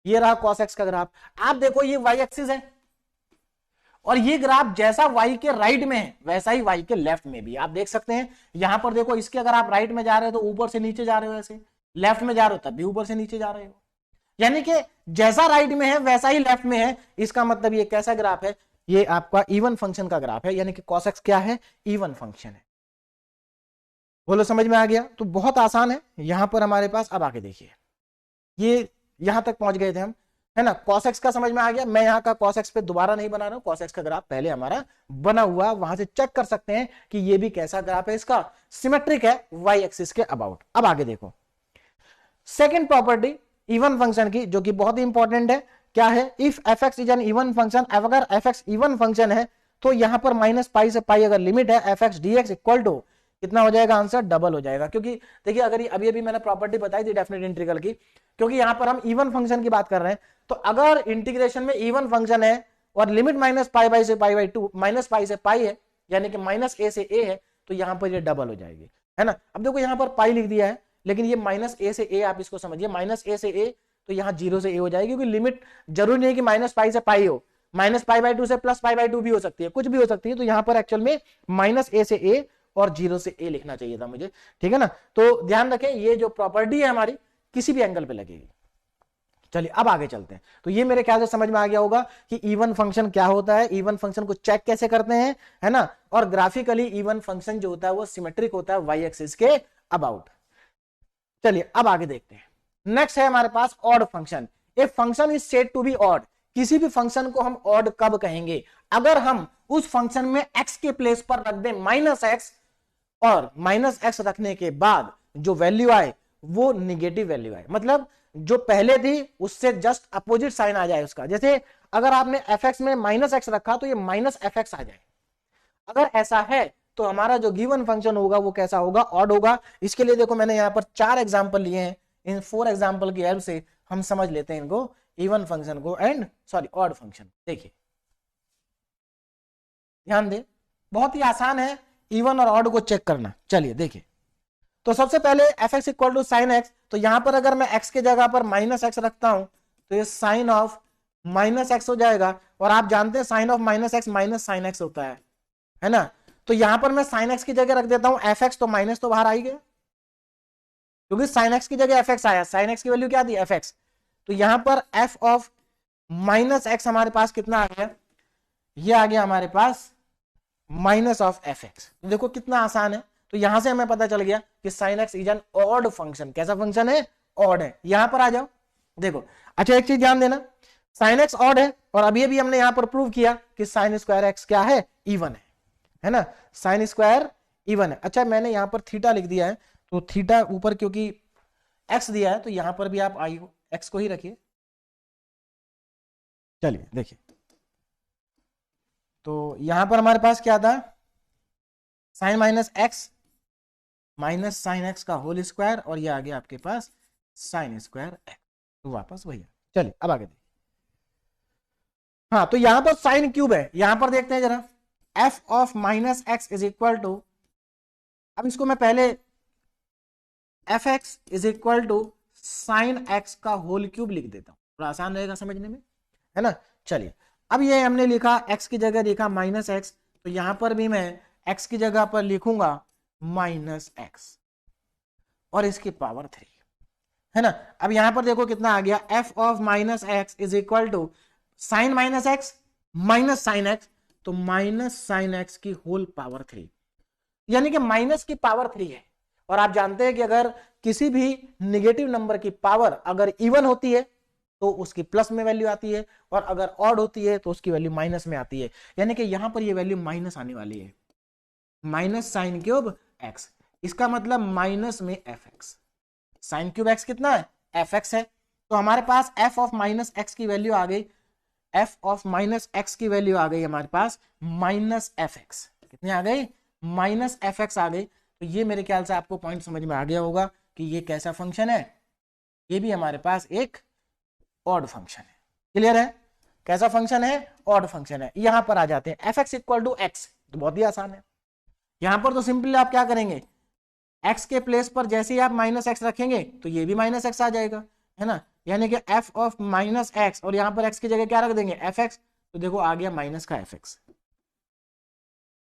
ये रहा cos x का ग्राफ। आप देखो ये वाई एक्सिस है और ये ग्राफ जैसा y के राइट में है वैसा ही y के लेफ्ट में भी, आप देख सकते हैं। यहां पर देखो इसके अगर आप राइट में जा रहे हो तो ऊपर से नीचे जा रहे हो, ऐसे लेफ्ट में जा रहे हो तब भी ऊपर से नीचे जा रहे हो, यानी कि जैसा राइट में है वैसा ही लेफ्ट में है। इसका मतलब ये कैसा ग्राफ है, ये आपका इवन फंक्शन का ग्राफ है, यानी कि cos x क्या है, इवन फंक्शन है। बोलो समझ में आ गया। तो बहुत आसान है यहां पर हमारे पास। अब आगे देखिए, ये यहां तक पहुंच गए थे हम, है ना। cos x का समझ में आ गया, मैं यहाँ का cos x पे दोबारा नहीं बना रहा हूं, cos x का ग्राफ पहले हमारा बना हुआ, वहां से चेक कर सकते हैं कि ये भी कैसा ग्राफ है, इसका सिमेट्रिक है वाई एक्सिस के अबाउट। अब आगे देखो सेकेंड प्रॉपर्टी इवन फंक्शन की, जो कि बहुत ही इंपॉर्टेंट है, क्या है, if f x is N even function. अगर एफ एक्स इवन फंक्शन है तो यहां पर माइनस पाई से पाई अगर लिमिट है, f x d x equal to कितना हो जाएगा, आंसर डबल हो जाएगा। क्योंकि देखिए अगर अभी अभी मैंने प्रॉपर्टी बताई थी डेफिनेट इंटीग्रल की, क्योंकि यहां पर हम इवन फंक्शन की बात कर रहे हैं, तो अगर इंटीग्रेशन में इवन फंक्शन है और लिमिट माइनस पाई बाई से pi by two, minus pi से पाई है, यानी कि माइनस ए से ए है, तो यहां पर ये डबल हो जाएगी, है ना। अब देखो यहां पर पाई लिख दिया है, लेकिन ये माइनस ए से ए, आप इसको समझिए, माइनस ए से ए, तो यहाँ 0 से ए हो जाएगी, क्योंकि लिमिट जरूरी नहीं कि माइनस पाई से पाई हो, माइनस पाई बाई टू से प्लस पाई बाई टू भी हो सकती है, कुछ भी हो सकती है। तो यहाँ पर एक्चुअल में माइनस ए से ए और 0 से ए लिखना चाहिए था मुझे, ठीक है ना। तो ध्यान रखें ये जो प्रॉपर्टी है हमारी किसी भी एंगल पे लगेगी। चलिए अब आगे चलते हैं। तो ये मेरे ख्याल से समझ में आ गया होगा कि इवन फंक्शन क्या होता है, इवन फंक्शन को चेक कैसे करते हैं, है ना। और ग्राफिकली इवन फंक्शन जो होता है वो सिमेट्रिक होता है वाई एक्सिस के अबाउट। चलिए अब आगे देखते हैं। नेक्स्ट है हमारे पास odd function. A function is said to be odd. किसी भी फंक्शन को हम ऑड कब कहेंगे, अगर हम उस फंक्शन में x के प्लेस पर रख दें माइनस एक्स, और माइनस एक्स रखने के बाद जो वैल्यू आए वो निगेटिव वैल्यू आए, मतलब जो पहले थी उससे जस्ट अपोजिट साइन आ जाए उसका। जैसे अगर आपने एफ एक्स में माइनस एक्स रखा तो ये माइनस एफ एक्स आ जाए। अगर ऐसा है तो हमारा जो गिवन फंक्शन होगा वो कैसा होगा, ऑड होगा। इसके लिए देखो मैंने यहाँ पर 4 एग्जांपल लिए हैं, इन 4 एग्जांपल की हेल्प से हम समझ लेते हैं इनको, इवन फंक्शन को एंड ऑड फंक्शन। देखिए ध्यान दे, बहुत ही आसान है इवन और ऑड को चेक करना। चलिए देखिए, तो सबसे पहले f x equal to sine x, तो यहां पर अगर मैं एक्स के जगह पर माइनस एक्स रखता हूं तो ये साइन ऑफ माइनस एक्स हो जाएगा। और आप जानते हैं sine of minus x minus sine x होता है ना। तो यहां पर मैं साइन एक्स की जगह रख देता हूं एफ एक्स, तो माइनस तो बाहर आ ही गया, क्योंकि साइन एक्स की जगह एफ एक्स आया, साइन एक्स की वैल्यू क्या थी, एफ एक्स। तो यहां पर एफ ऑफ माइनस एक्स हमारे पास कितना आ गया, ये आ गया हमारे पास माइनस ऑफ एफ एक्स। देखो कितना आसान है। तो यहां से हमें पता चल गया कि sine x is an odd function. कैसा फंक्शन है, ऑड है। यहां पर आ जाओ, देखो अच्छा एक चीज ध्यान देना, साइन एक्स ऑड है और अभी अभी हमने यहां पर प्रूव किया कि साइन स्क्वायर एक्स क्या है, इवन है ना, साइन स्क्वायर इवन है। अच्छा मैंने यहां पर थीटा लिख दिया है, तो थीटा ऊपर क्योंकि एक्स दिया है तो यहां पर भी आप आई एक्स को ही रखिए। चलिए देखिए, तो यहां पर हमारे पास क्या था, sine minus x minus sine x का होल स्क्वायर, और ये आ गया आपके पास साइन स्क्वायर एक्स, तो वापस वही है। चलिए अब आगे देखिए, हाँ, तो यहां पर साइन क्यूब है, यहां पर देखते हैं जरा, f of minus x is equal to, अब इसको मैं पहले f x is equal to sine x का होल क्यूब लिख देता हूं, थोड़ा आसान रहेगा समझने में, है ना। चलिए, अब ये हमने लिखा x की जगह लिखा माइनस एक्स, तो यहां पर भी मैं x की जगह पर लिखूंगा माइनस एक्स और इसकी पावर 3, है ना। अब यहां पर देखो कितना आ गया, f of minus x is equal to sine minus x minus sine x, तो माइनस साइन एक्स की होल पावर 3, यानी कि माइनस की पावर 3 है। और आप जानते हैं कि अगर किसी भी निगेटिव नंबर की पावर अगर इवन होती है तो उसकी प्लस में वैल्यू आती है, और अगर ऑड होती है तो उसकी वैल्यू माइनस में आती है, यानी कि यहां पर ये वैल्यू माइनस आने वाली है, माइनस साइन क्यूब एक्स, इसका मतलब माइनस में F x, sine cube x कितना है, एफ एक्स है। तो हमारे पास एफ ऑफ माइनस एक्स की वैल्यू आ गई, एफ ऑफ माइनस एक्स की वैल्यू आ गई हमारे पास माइनस एफ एक्स, कितनी आ गई, माइनस एफ एक्स आ गई। तो ये मेरे ख्याल से आपको पॉइंट समझ में आ गया होगा कि ये कैसा फंक्शन है, ये भी हमारे पास एक ऑड फंक्शन है। क्लियर है, कैसा फंक्शन है, ऑड फंक्शन है। यहां पर आ जाते हैं, f x equal to x, तो बहुत ही आसान है। यहां पर तो सिंपली आप क्या करेंगे, एक्स के प्लेस पर जैसे ही आप माइनस एक्स रखेंगे तो ये भी माइनस एक्स आ जाएगा, है ना, यानी कि एफ ऑफ माइनस एक्स, और यहां पर एक्स की जगह क्या रख देंगे, एफ एक्स, तो देखो आ गया माइनस का एफ एक्स,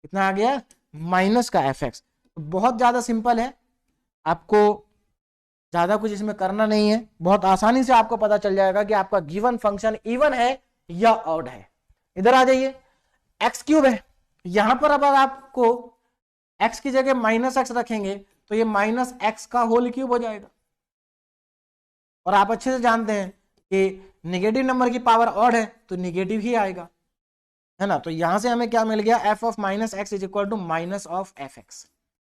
कितना आ गया, माइनस का एफ एक्स। बहुत ज्यादा सिंपल है, आपको ज्यादा कुछ इसमें करना नहीं है, बहुत आसानी से आपको पता चल जाएगा कि आपका गिवन फंक्शन इवन है या ऑड है। इधर आ जाइए, एक्स क्यूब है, यहां पर अब आपको एक्स की जगह माइनस एक्स रखेंगे तो ये माइनस एक्स का होल क्यूब हो जाएगा, और आप अच्छे से जानते हैं कि नेगेटिव नंबर की पावर ऑड है तो नेगेटिव ही आएगा, है ना। तो यहां से हमें क्या मिल गया, f of minus x is equal to minus of f x,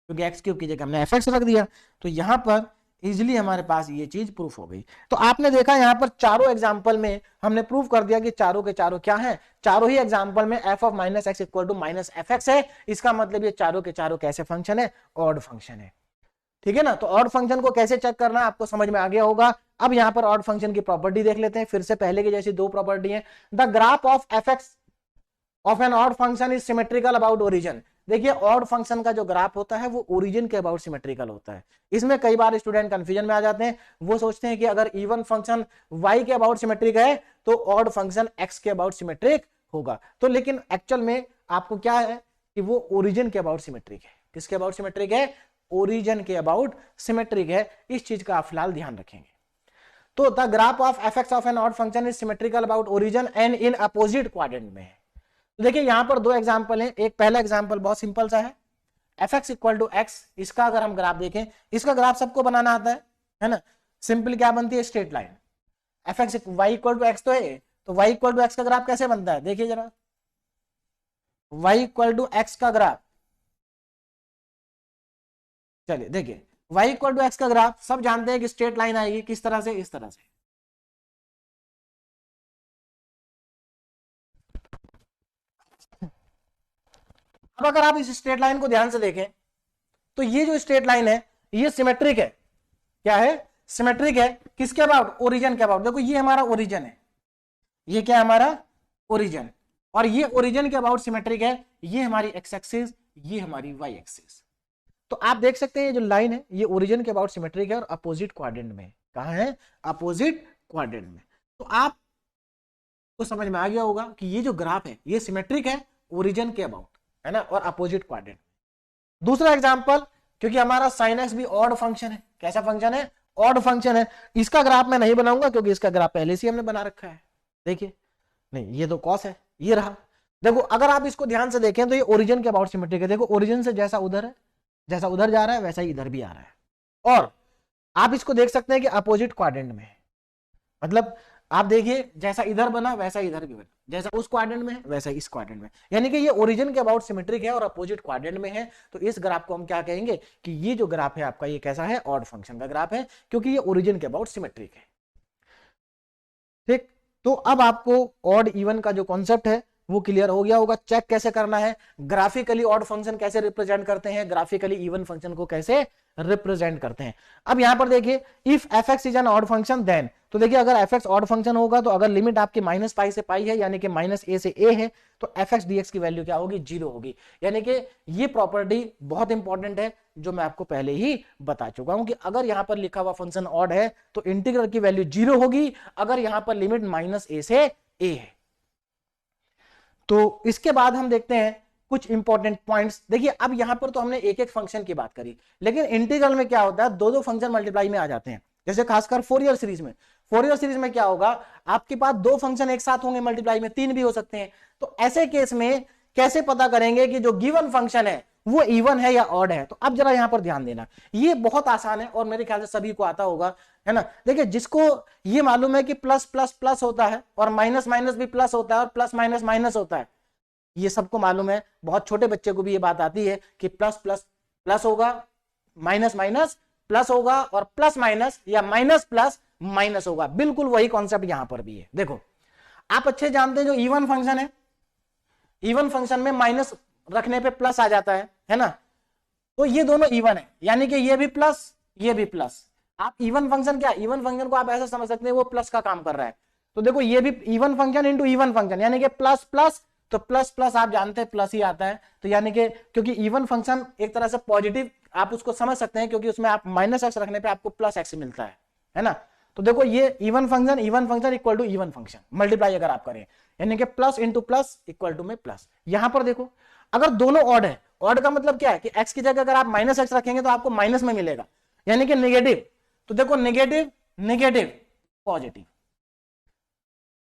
क्योंकि एक्स क्यूब की जगह हमने एफ एक्स रख दिया, तो यहां पर इजिली हमारे पास ये चीज प्रूफ हो गई। तो आपने देखा यहां पर चारों एग्जांपल में हमने प्रूफ कर दिया कि चारों के चारों क्या हैं, चारों ही एग्जांपल में f of minus x equal to minus f x है। इसका मतलब ये चारों के चारों कैसे फंक्शन है, ऑड फंक्शन है, ठीक है ना। तो ऑड फंक्शन को कैसे चेक करना आपको समझ में आ गया होगा। अब यहां पर ऑड फंक्शन की प्रॉपर्टी देख लेते हैं, फिर से पहले की जैसी दो प्रॉपर्टी है, the graph of f x of an odd function is symmetrical about origin. देखिए, ऑड फंक्शन का जो ग्राफ होता है वो ओरिजिन के अबाउट सिमेट्रिकल होता है। इसमें कई बार स्टूडेंट कंफ्यूजन में आ जाते हैं, वो सोचते हैं कि अगर इवन फंक्शन y के अबाउट सिमेट्रिक है तो ऑड फंक्शन x के अबाउट सिमेट्रिक होगा, तो लेकिन एक्चुअल में आपको क्या है कि वो ओरिजिन के अबाउट सिमेट्रिक है। किसके अबाउट सिमेट्रिक है, ओरिजिन के अबाउट सिमेट्रिक है। इस चीज का आप फिलहाल ध्यान रखेंगे। तो the graph of f x of an odd function is symmetrical about origin and in opposite quadrant में है। देखिए यहां पर दो एग्जांपल हैं, एक पहला एग्जांपल बहुत सिंपल सा है, f x equal to x, इसका अगर हम ग्राफ देखें, इसका ग्राफ सबको बनाना आता है ना। सिंपल क्या बनती है, straight line. F x y equal to x तो है, तो वाई इक्वल टू एक्स का ग्राफ कैसे बनता है, देखिए जरा, वाई इक्वल टू एक्स का ग्राफ, चलिए देखिए, वाई इक्वल टू एक्स का ग्राफ सब जानते हैं कि स्ट्रेट लाइन आएगी, किस तरह से, इस तरह से। अब अगर आप इस स्ट्रेट लाइन को ध्यान से देखें तो ये जो स्ट्रेट लाइन है ये सिमेट्रिक है, क्या है, सिमेट्रिक है, किसके अबाउट, ओरिजिन के अबाउट। देखो ये हमारा ओरिजिन है, ये क्या है हमारा ओरिजिन, और ये ओरिजिन के अबाउट सिमेट्रिक है, ये हमारी एक्स एक्सिस, ये हमारी वाई एक्सिस। तो आप देख सकते हैं ये जो लाइन है ये ओरिजिन के अबाउट सिमेट्रिक है और अपोजिट क्वाड्रेंट में, कहां है, अपोजिट क्वाड्रेंट में। तो आप को समझ में आ गया होगा कि ये जो ग्राफ है ये सिमेट्रिक है ओरिजिन के अबाउट, है ना, और अपोजिट क्वाड्रेंट। दूसरा एग्जांपल, क्योंकि हमारा sin x भी ऑड फंक्शन है, कैसा फंक्शन है, ऑड फंक्शन है, इसका ग्राफ मैं नहीं बनाऊंगा क्योंकि इसका ग्राफ पहले से हमने बना रखा है। देखिए, नहीं ये तो कॉस है, ये रहा। देखो अगर आप इसको ध्यान से देखें तो ये ओरिजिन के अबाउट सिमेट्रिक है। देखो ओरिजिन से जैसा उधर है, जैसा उधर जा रहा है वैसा ही इधर भी आ रहा है, और आप इसको देख सकते हैं कि अपोजिट क्वाड्रेंट में है। मतलब आप देखिए जैसा इधर बना वैसा इधर भी बना, जैसा उस क्वाड्रेंट में है वैसा इस क्वाड्रेंट में, यानी कि ये ओरिजिन के अबाउट सिमेट्रिक है और अपोजिट क्वाड्रेंट में है। तो इस ग्राफ को हम क्या कहेंगे कि ये जो ग्राफ है आपका ये कैसा है, ऑड फंक्शन का ग्राफ है, क्योंकि ये ओरिजिन के अबाउट सिमेट्रिक है। ठीक, तो अब आपको ऑड इवन का जो कॉन्सेप्ट है वो क्लियर हो गया होगा। चेक कैसे करना है, ग्राफिकली ऑड फंक्शन कैसे रिप्रेजेंट करते हैं, ग्राफिकली इवन फंक्शन को कैसे रिप्रेजेंट करते हैं। अब यहां पर देखिए if f x is an odd function then, तो देखिए अगर एफ एक्स ऑड फंक्शन होगा तो अगर लिमिट आपकी माइनस पाई से पाई है यानी कि माइनस ए से ए है, तो एफ एक्स डी एक्स की वैल्यू क्या होगी, 0 होगी। यानी कि ये प्रॉपर्टी बहुत इंपॉर्टेंट है जो मैं आपको पहले ही बता चुका हूं कि अगर यहां पर लिखा हुआ फंक्शन ऑड है तो इंटीग्रल की वैल्यू 0 होगी अगर यहां पर लिमिट माइनस ए से ए है। तो इसके बाद हम देखते हैं कुछ इंपॉर्टेंट पॉइंट्स। देखिए अब यहां पर तो हमने एक एक फंक्शन की बात करी, लेकिन इंटीग्रल में क्या होता है, दो दो फंक्शन मल्टीप्लाई में आ जाते हैं। जैसे खासकर फोरियर सीरीज में, फोरियर सीरीज में क्या होगा, आपके पास दो फंक्शन एक साथ होंगे मल्टीप्लाई में, तीन भी हो सकते हैं। तो ऐसे केस में कैसे पता करेंगे कि जो गिवन फंक्शन है वो इवन है या ऑड है। तो अब जरा यहां पर ध्यान देना, ये बहुत आसान है और मेरे ख्याल से सभी को आता होगा, है ना। देखिए जिसको ये मालूम है कि प्लस प्लस प्लस होता है और माइनस माइनस भी प्लस होता है और प्लस माइनस माइनस होता है, ये सबको मालूम है। बहुत छोटे बच्चे को भी ये बात आती है कि प्लस प्लस प्लस होगा, माइनस माइनस प्लस होगा और प्लस माइनस या माइनस प्लस माइनस होगा। बिल्कुल वही कॉन्सेप्ट यहां पर भी है। देखो आप अच्छे जानते हैं जो इवन फंक्शन है, इवन फंक्शन में माइनस रखने पे प्लस आ जाता है ना। तो ये दोनों इवन है, यानी कि ये भी प्लस ये भी प्लस। आप इवन फंक्शन क्या, इवन फंक्शन को आप ऐसा समझ सकते हैं वो प्लस का काम कर रहा है। तो देखो ये भी even function into even function, यानी कि प्लस प्लस, तो प्लस प्लस आप जानते हैं प्लस ही आता है। तो यानी कि क्योंकि इवन फंक्शन एक तरह से पॉजिटिव आप उसको समझ सकते हैं, क्योंकि उसमें आप माइनस एक्स रखने पे आपको प्लस एक्स मिलता है ना। तो देखो ये even function equal to even function multiply अगर आप करें, यानी कि plus into plus equal to में प्लस। यहां पर देखो अगर दोनों ऑड है, ऑड का मतलब क्या है कि एक्स की जगह अगर आप माइनस एक्स रखेंगे तो आपको माइनस में मिलेगा, यानी कि नेगेटिव। तो देखो negative negative positive,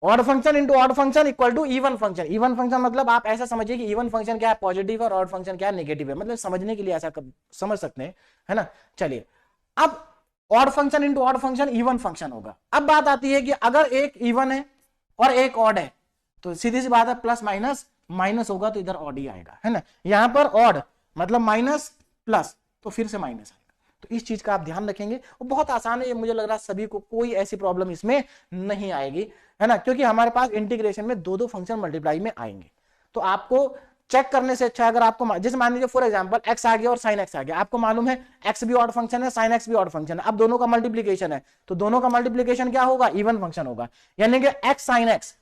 odd function into odd function equal to even function. Even function मतलब आप ऐसा समझिए कि इवन फंक्शन क्या है, पॉजिटिव, और ऑड फंक्शन क्या है, नेगेटिव है। मतलब समझने के लिए ऐसा समझ सकते हैं, है ना। चलिए अब odd function into odd function even function होगा। अब बात आती है कि अगर एक इवन है और एक ऑड है तो सीधी सी बात है प्लस माइनस माइनस होगा, तो इधर ऑड ही आएगा, है ना। यहां पर ऑड मतलब माइनस प्लस तो फिर से माइनस आएगा। तो इस चीज का आप ध्यान रखेंगे, वो बहुत आसान है, ये मुझे लग रहा है सभी को कोई ऐसी प्रॉब्लम इसमें नहीं आएगी, है ना, क्योंकि हमारे पास इंटीग्रेशन में दो दो फंक्शन मल्टीप्लाई में आएंगे। तो आपको चेक करने से अच्छा अगर आपको, जैसे मान लीजिए फॉर एग्जांपल एक्स आ गया और साइन एक्स आ गया, आपको मालूम है एक्स भी ऑड फंक्शन है, साइन एक्स भी ऑड फंक्शन है। अब दोनों का मल्टीप्लीकेशन है, तो दोनों का मल्टीप्लीकेशन क्या होगा, इवन फंक्शन होगा, यानी कि एक्स साइन एक्स।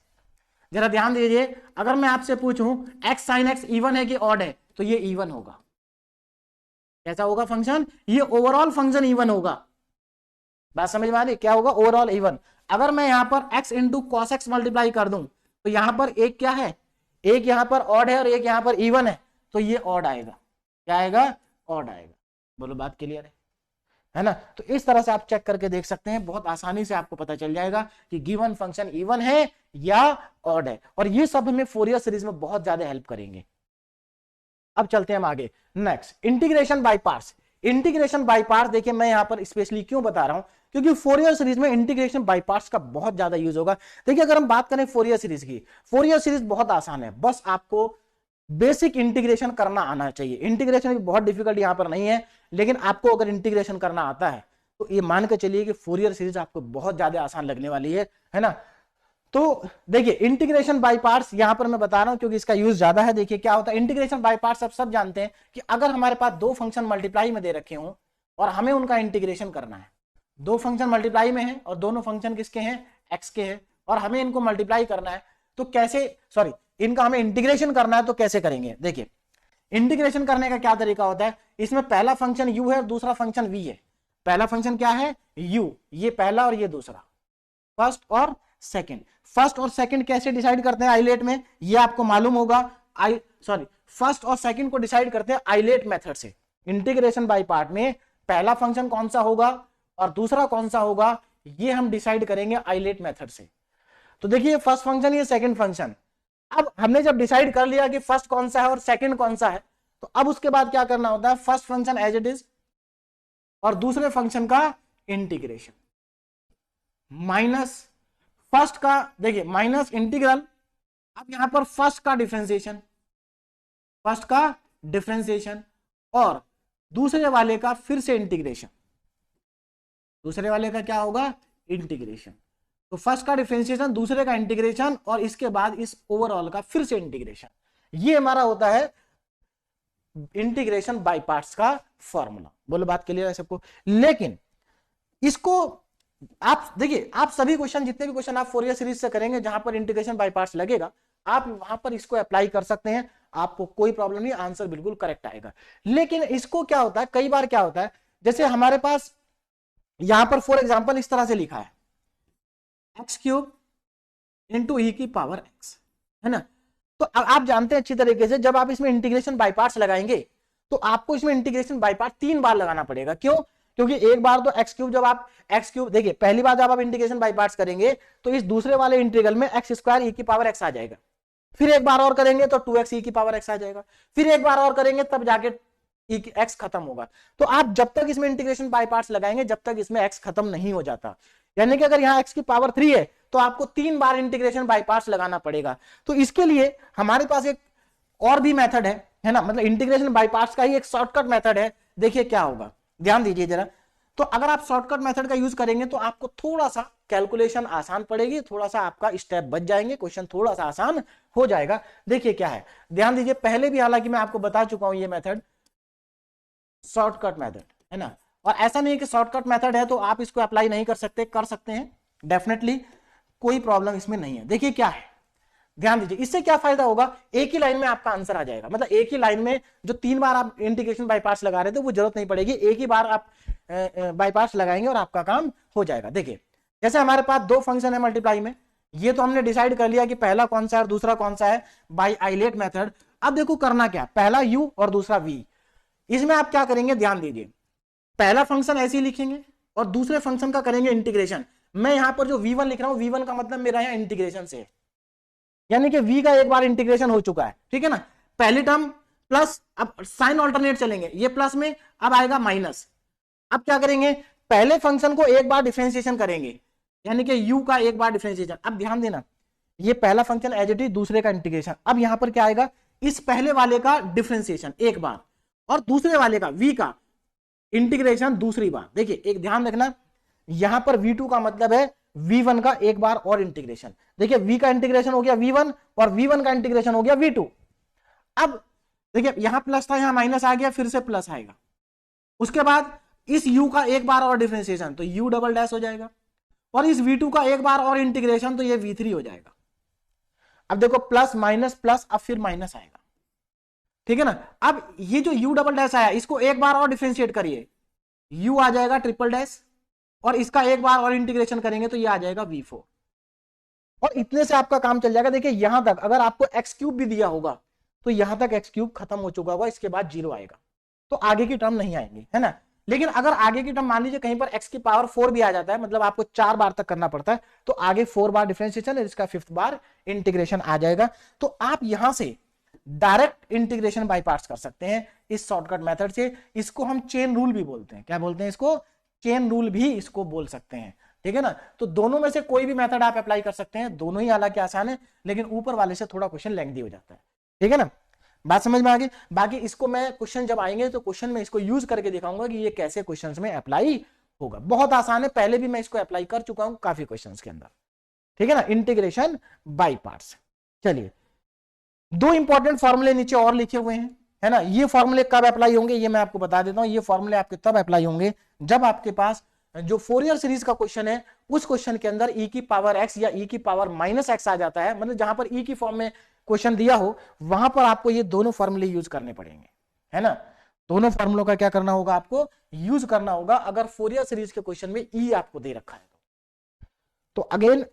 जरा ध्यान दीजिए, अगर मैं आपसे पूछूं एक्स साइन एक्स इवन है कि ऑड है, तो ये इवन होगा। कैसा होगा फंक्शन, ये ओवरऑल फंक्शन इवन होगा। बात समझ में आ रही, क्या होगा, ओवरऑल इवन। अगर मैं यहां पर x into cos x multiply कर दूं तो यहां पर एक क्या है, एक यहां पर ऑड है और एक यहां पर इवन है, तो ये ऑड आएगा। क्या आएगा, ऑड आएगा। बोलो बात क्लियर है ना। तो इस तरह से आप चेक करके देख सकते हैं, बहुत आसानी से आपको पता चल जाएगा कि गिवन फंक्शन इवन है या ऑड है, और ये सब हमें फोरियर सीरीज में बहुत ज्यादा हेल्प करेंगे। अब चलते हैं हम आगे, next integration by parts. Integration by parts देखिए मैं यहां पर स्पेशली क्यों बता रहा हूं, क्योंकि फोरियर सीरीज में इंटीग्रेशन बाय पार्ट्स का बहुत ज्यादा यूज होगा। देखिए अगर हम बात करें फोरियर सीरीज की, फोरियर सीरीज बहुत आसान है, बस आपको बेसिक इंटीग्रेशन करना आना चाहिए। इंटीग्रेशन भी बहुत डिफिकल्ट यहां पर नहीं है, लेकिन आपको अगर इंटीग्रेशन करना आता है तो ये मान के चलिए कि फोरियर सीरीज आपको बहुत ज्यादा आसान लगने वाली है ना। तो देखिए इंटीग्रेशन बाय पार्ट्स यहां पर मैं बता रहा हूं क्योंकि इसका यूज ज्यादा है। देखिए क्या होता है इंटीग्रेशन बाय पार्ट्स, आप सब जानते हैं कि अगर हमारे पास दो फंक्शन मल्टीप्लाई में दे रखे हों और हमें उनका इंटीग्रेशन करना है, दो फंक्शन मल्टीप्लाई में है और दोनों फंक्शन किसके हैं, एक्स के हैं, और हमें इनको मल्टीप्लाई करना है, तो कैसे, सॉरी इनका हमें इंटीग्रेशन करना है, तो कैसे करेंगे। देखिए इंटीग्रेशन करने का क्या तरीका होता है, इसमें पहला फंक्शन u है और दूसरा फंक्शन v है। पहला फंक्शन क्या है, u, ये पहला और ये दूसरा, फर्स्ट और सेकंड। फर्स्ट और सेकंड कैसे डिसाइड करते हैं आइलेट में, ये आपको मालूम होगा। फर्स्ट और सेकंड को डिसाइड करते हैं आइलेट मेथड से। इंटीग्रेशन बाय पार्ट में पहला फंक्शन कौन सा होगा और दूसरा कौन सा होगा, ये हम डिसाइड करेंगे आइलेट मेथड से। तो देखिए फर्स्ट फंक्शन, ये सेकंड फंक्शन। अब हमने जब डिसाइड कर लिया कि फर्स्ट कौन सा है और सेकंड कौन सा है, तो अब उसके बाद क्या करना होता है, first function as it is और दूसरे फंक्शन का इंटीग्रेशन माइनस फर्स्ट का, देखिए माइनस इंटीग्रल, अब यहां पर फर्स्ट का डिफरेंशिएशन और दूसरे वाले का फिर से इंटीग्रेशन। दूसरे वाले का क्या होगा, इंटीग्रेशन। तो फर्स्ट का डिफरेंशिएशन, दूसरे का इंटीग्रेशन, और इसके बाद इस ओवरऑल का फिर से इंटीग्रेशन। ये हमारा होता है इंटीग्रेशन बाय पार्ट्स का फॉर्मूला। बोलो बात क्लियर है सबको? लेकिन इसको आप देखिए, आप सभी क्वेश्चन, जितने भी क्वेश्चन आप फोरियर सीरीज से करेंगे जहां पर इंटीग्रेशन बाय पार्ट्स लगेगा, आप वहां पर इसको अप्लाई कर सकते हैं, आपको कोई प्रॉब्लम नहीं, आंसर बिल्कुल करेक्ट आएगा। लेकिन इसको क्या होता है, कई बार क्या होता है, जैसे हमारे पास यहां पर फॉर एग्जांपल इस तरह से लिखा है x³ इंटू ई की पावर x, है ना। तो आप जानते हैं अच्छी तरीके से, जब आप इसमें इंटीग्रेशन बाय पार्ट्स लगाएंगे तो आपको इसमें इंटीग्रेशन बाय पार्ट 3 बार लगाना पड़ेगा। क्यों? क्योंकि एक बार तो x³, जब आप x³ देखिए, पहली बार जब आप इंटीग्रेशन बाय पार्ट्स करेंगे तो इस दूसरे वाले इंटीग्रल में x² ई की पावर x आ जाएगा, फिर एक बार और करेंगे तो 2x ई की पावर x आ जाएगा, फिर एक बार और करेंगे तब जाके ई की x खत्म होगा। तो आप जब तक इसमें इंटीग्रेशन बाय पार्ट्स लगाएंगे जब तक इसमें x खत्म नहीं हो जाता। यानी कि अगर यहाँ x की पावर 3 है तो आपको 3 बार इंटीग्रेशन बाय पार्ट्स लगाना पड़ेगा। तो इसके लिए हमारे पास एक और भी मेथड है ना, मतलब इंटीग्रेशन बाय पार्ट्स का ही एक शॉर्टकट मेथड है। देखिए क्या होगा, ध्यान दीजिए जरा। तो अगर आप शॉर्टकट मेथड का यूज करेंगे तो आपको थोड़ा सा कैलकुलेशन आसान पड़ेगी, थोड़ा सा आपका स्टेप बच जाएंगे, क्वेश्चन थोड़ा सा आसान हो जाएगा। देखिए क्या है, ध्यान दीजिए, पहले भी हालांकि मैं आपको बता चुका हूं ये मेथड शॉर्टकट मेथड है ना। और ऐसा नहीं है कि शॉर्टकट मेथड है तो आप इसको अप्लाई नहीं कर सकते, कर सकते हैं डेफिनेटली, कोई प्रॉब्लम इसमें नहीं है। देखिए क्या है, ध्यान दीजिए, इससे क्या फायदा होगा, एक ही लाइन में आपका आंसर आ जाएगा। मतलब एक ही लाइन में जो 3 बार आप इंटीग्रेशन बाय पार्ट्स लगा रहे थे वो जरूरत नहीं पड़ेगी, एक ही बार आप बाय पार्ट्स लगाएंगे और आपका काम हो जाएगा। देखिए जैसे हमारे पास 2 फंक्शन है मल्टीप्लाई में, ये तो हमने डिसाइड कर लिया कि पहला कौन सा है और दूसरा कौन सा है, बाय आइलेट मेथड। अब देखो करना क्या, पहला u और दूसरा v, इसमें आप क्या करेंगे, ध्यान दीजिए, पहला फंक्शन ऐसे ही लिखेंगे और दूसरे फंक्शन का करेंगे इंटीग्रेशन। मैं यहां पर जो v1 लिख रहा हूं, v1 का मतलब मेरा यहां इंटीग्रेशन से, यानी कि v का एक बार इंटीग्रेशन हो चुका है, ठीक है ना। पहली टर्म प्लस, अब साइन ऑल्टरनेट चलेंगे, ये प्लस में अब आएगा माइनस। अब क्या करेंगे, पहले फंक्शन को एक बार डिफरेंशिएशन करेंगे, यानी कि u का एक बार डिफरेंशिएशन। अब ध्यान देना, ये पहला फंक्शन एज इट इज, दूसरे का इंटीग्रेशन। अब यहां पर क्या आएगा, इस पहले वाले का डिफरेंशिएशन एक बार और दूसरे वाले का v का इंटीग्रेशन दूसरी बार। देखिए एक ध्यान रखना, यहां पर v2 का मतलब है v1 का एक बार और इंटीग्रेशन। देखिए v का इंटीग्रेशन हो गया v1 और v1 का इंटीग्रेशन हो गया v2। अब देखिए यहां प्लस था, यहां माइनस आ गया, फिर से प्लस आएगा। उसके बाद इस u का एक बार और डिफरेंशिएशन तो u डबल डैश हो जाएगा, और इस v2 का एक बार और इंटीग्रेशन तो ये v3 हो जाएगा। अब देखो प्लस माइनस प्लस, अब फिर माइनस आएगा, ठीक है ना। अब ये जो u डबल डैश आया इसको एक बार और डिफरेंशिएट करिए, u आ जाएगा ट्रिपल डैश, और इसका एक बार और इंटीग्रेशन करेंगे तो ये आ जाएगा v4, और इतने से आपका काम चल जाएगा। देखिए यहां तक अगर आपको x³ भी दिया होगा तो यहां तक x³ खत्म हो चुका होगा, इसके बाद 0 आएगा, तो आगे की टर्म नहीं आएंगी, है ना। लेकिन अगर आगे की टर्म मान लीजिए कहीं पर x की पावर 4 भी आ जाता है, मतलब आपको 4 बार तक करना पड़ता है, तो आगे 4 बार डिफरेंशिएशन, इसका 5th बार इंटीग्रेशन आ जाएगा। तो आप यहां से डायरेक्ट इंटीग्रेशन बाय पार्ट्स कर सकते हैं इस शॉर्टकट मेथड से। इसको हम चेन रूल भी बोलते हैं, क्या बोलते हैं इसको, चेन रूल भी इसको बोल सकते हैं, ठीक है ना। तो दोनों में से कोई भी मेथड आप अप्लाई कर सकते हैं, दोनों ही हालांकि आसान है, लेकिन ऊपर वाले से थोड़ा क्वेश्चन लेंथी हो जाता है, ठीक है ना। बात समझ में आ गई। बाकी इसको मैं क्वेश्चन जब आएंगे तो क्वेश्चन में इसको यूज करके दिखाऊंगा कि ये कैसे क्वेश्चंस में अप्लाई होगा। बहुत आसान है, पहले भी मैं इसको अप्लाई कर चुका हूं काफी क्वेश्चंस के अंदर, ठीक है ना। Integration by parts. चलिए 2 इंपॉर्टेंट फॉर्मूले नीचे और लिखे हुए हैं, है ना। ये फॉर्मूले कब अप्लाई होंगे ये मैं आपको बता देता हूं। ये फॉर्मूले आपके तब अप्लाई होंगे जब आपके पास जो फोरियर सीरीज का क्वेश्चन है उस क्वेश्चन के अंदर e की पावर x या e की पावर माइनस x आ जाता है, मतलब जहां पर e की फॉर्म में क्वेश्चन दिया हो वहां पर आपको ये दोनों फॉर्मूले यूज करने पड़ेंगे, है ना। दोनों फॉर्मूलों का क्या करना होगा, आपको यूज करना होगा अगर फोरियर सीरीज के क्वेश्चन में e आपको दे रखा है तो अगेन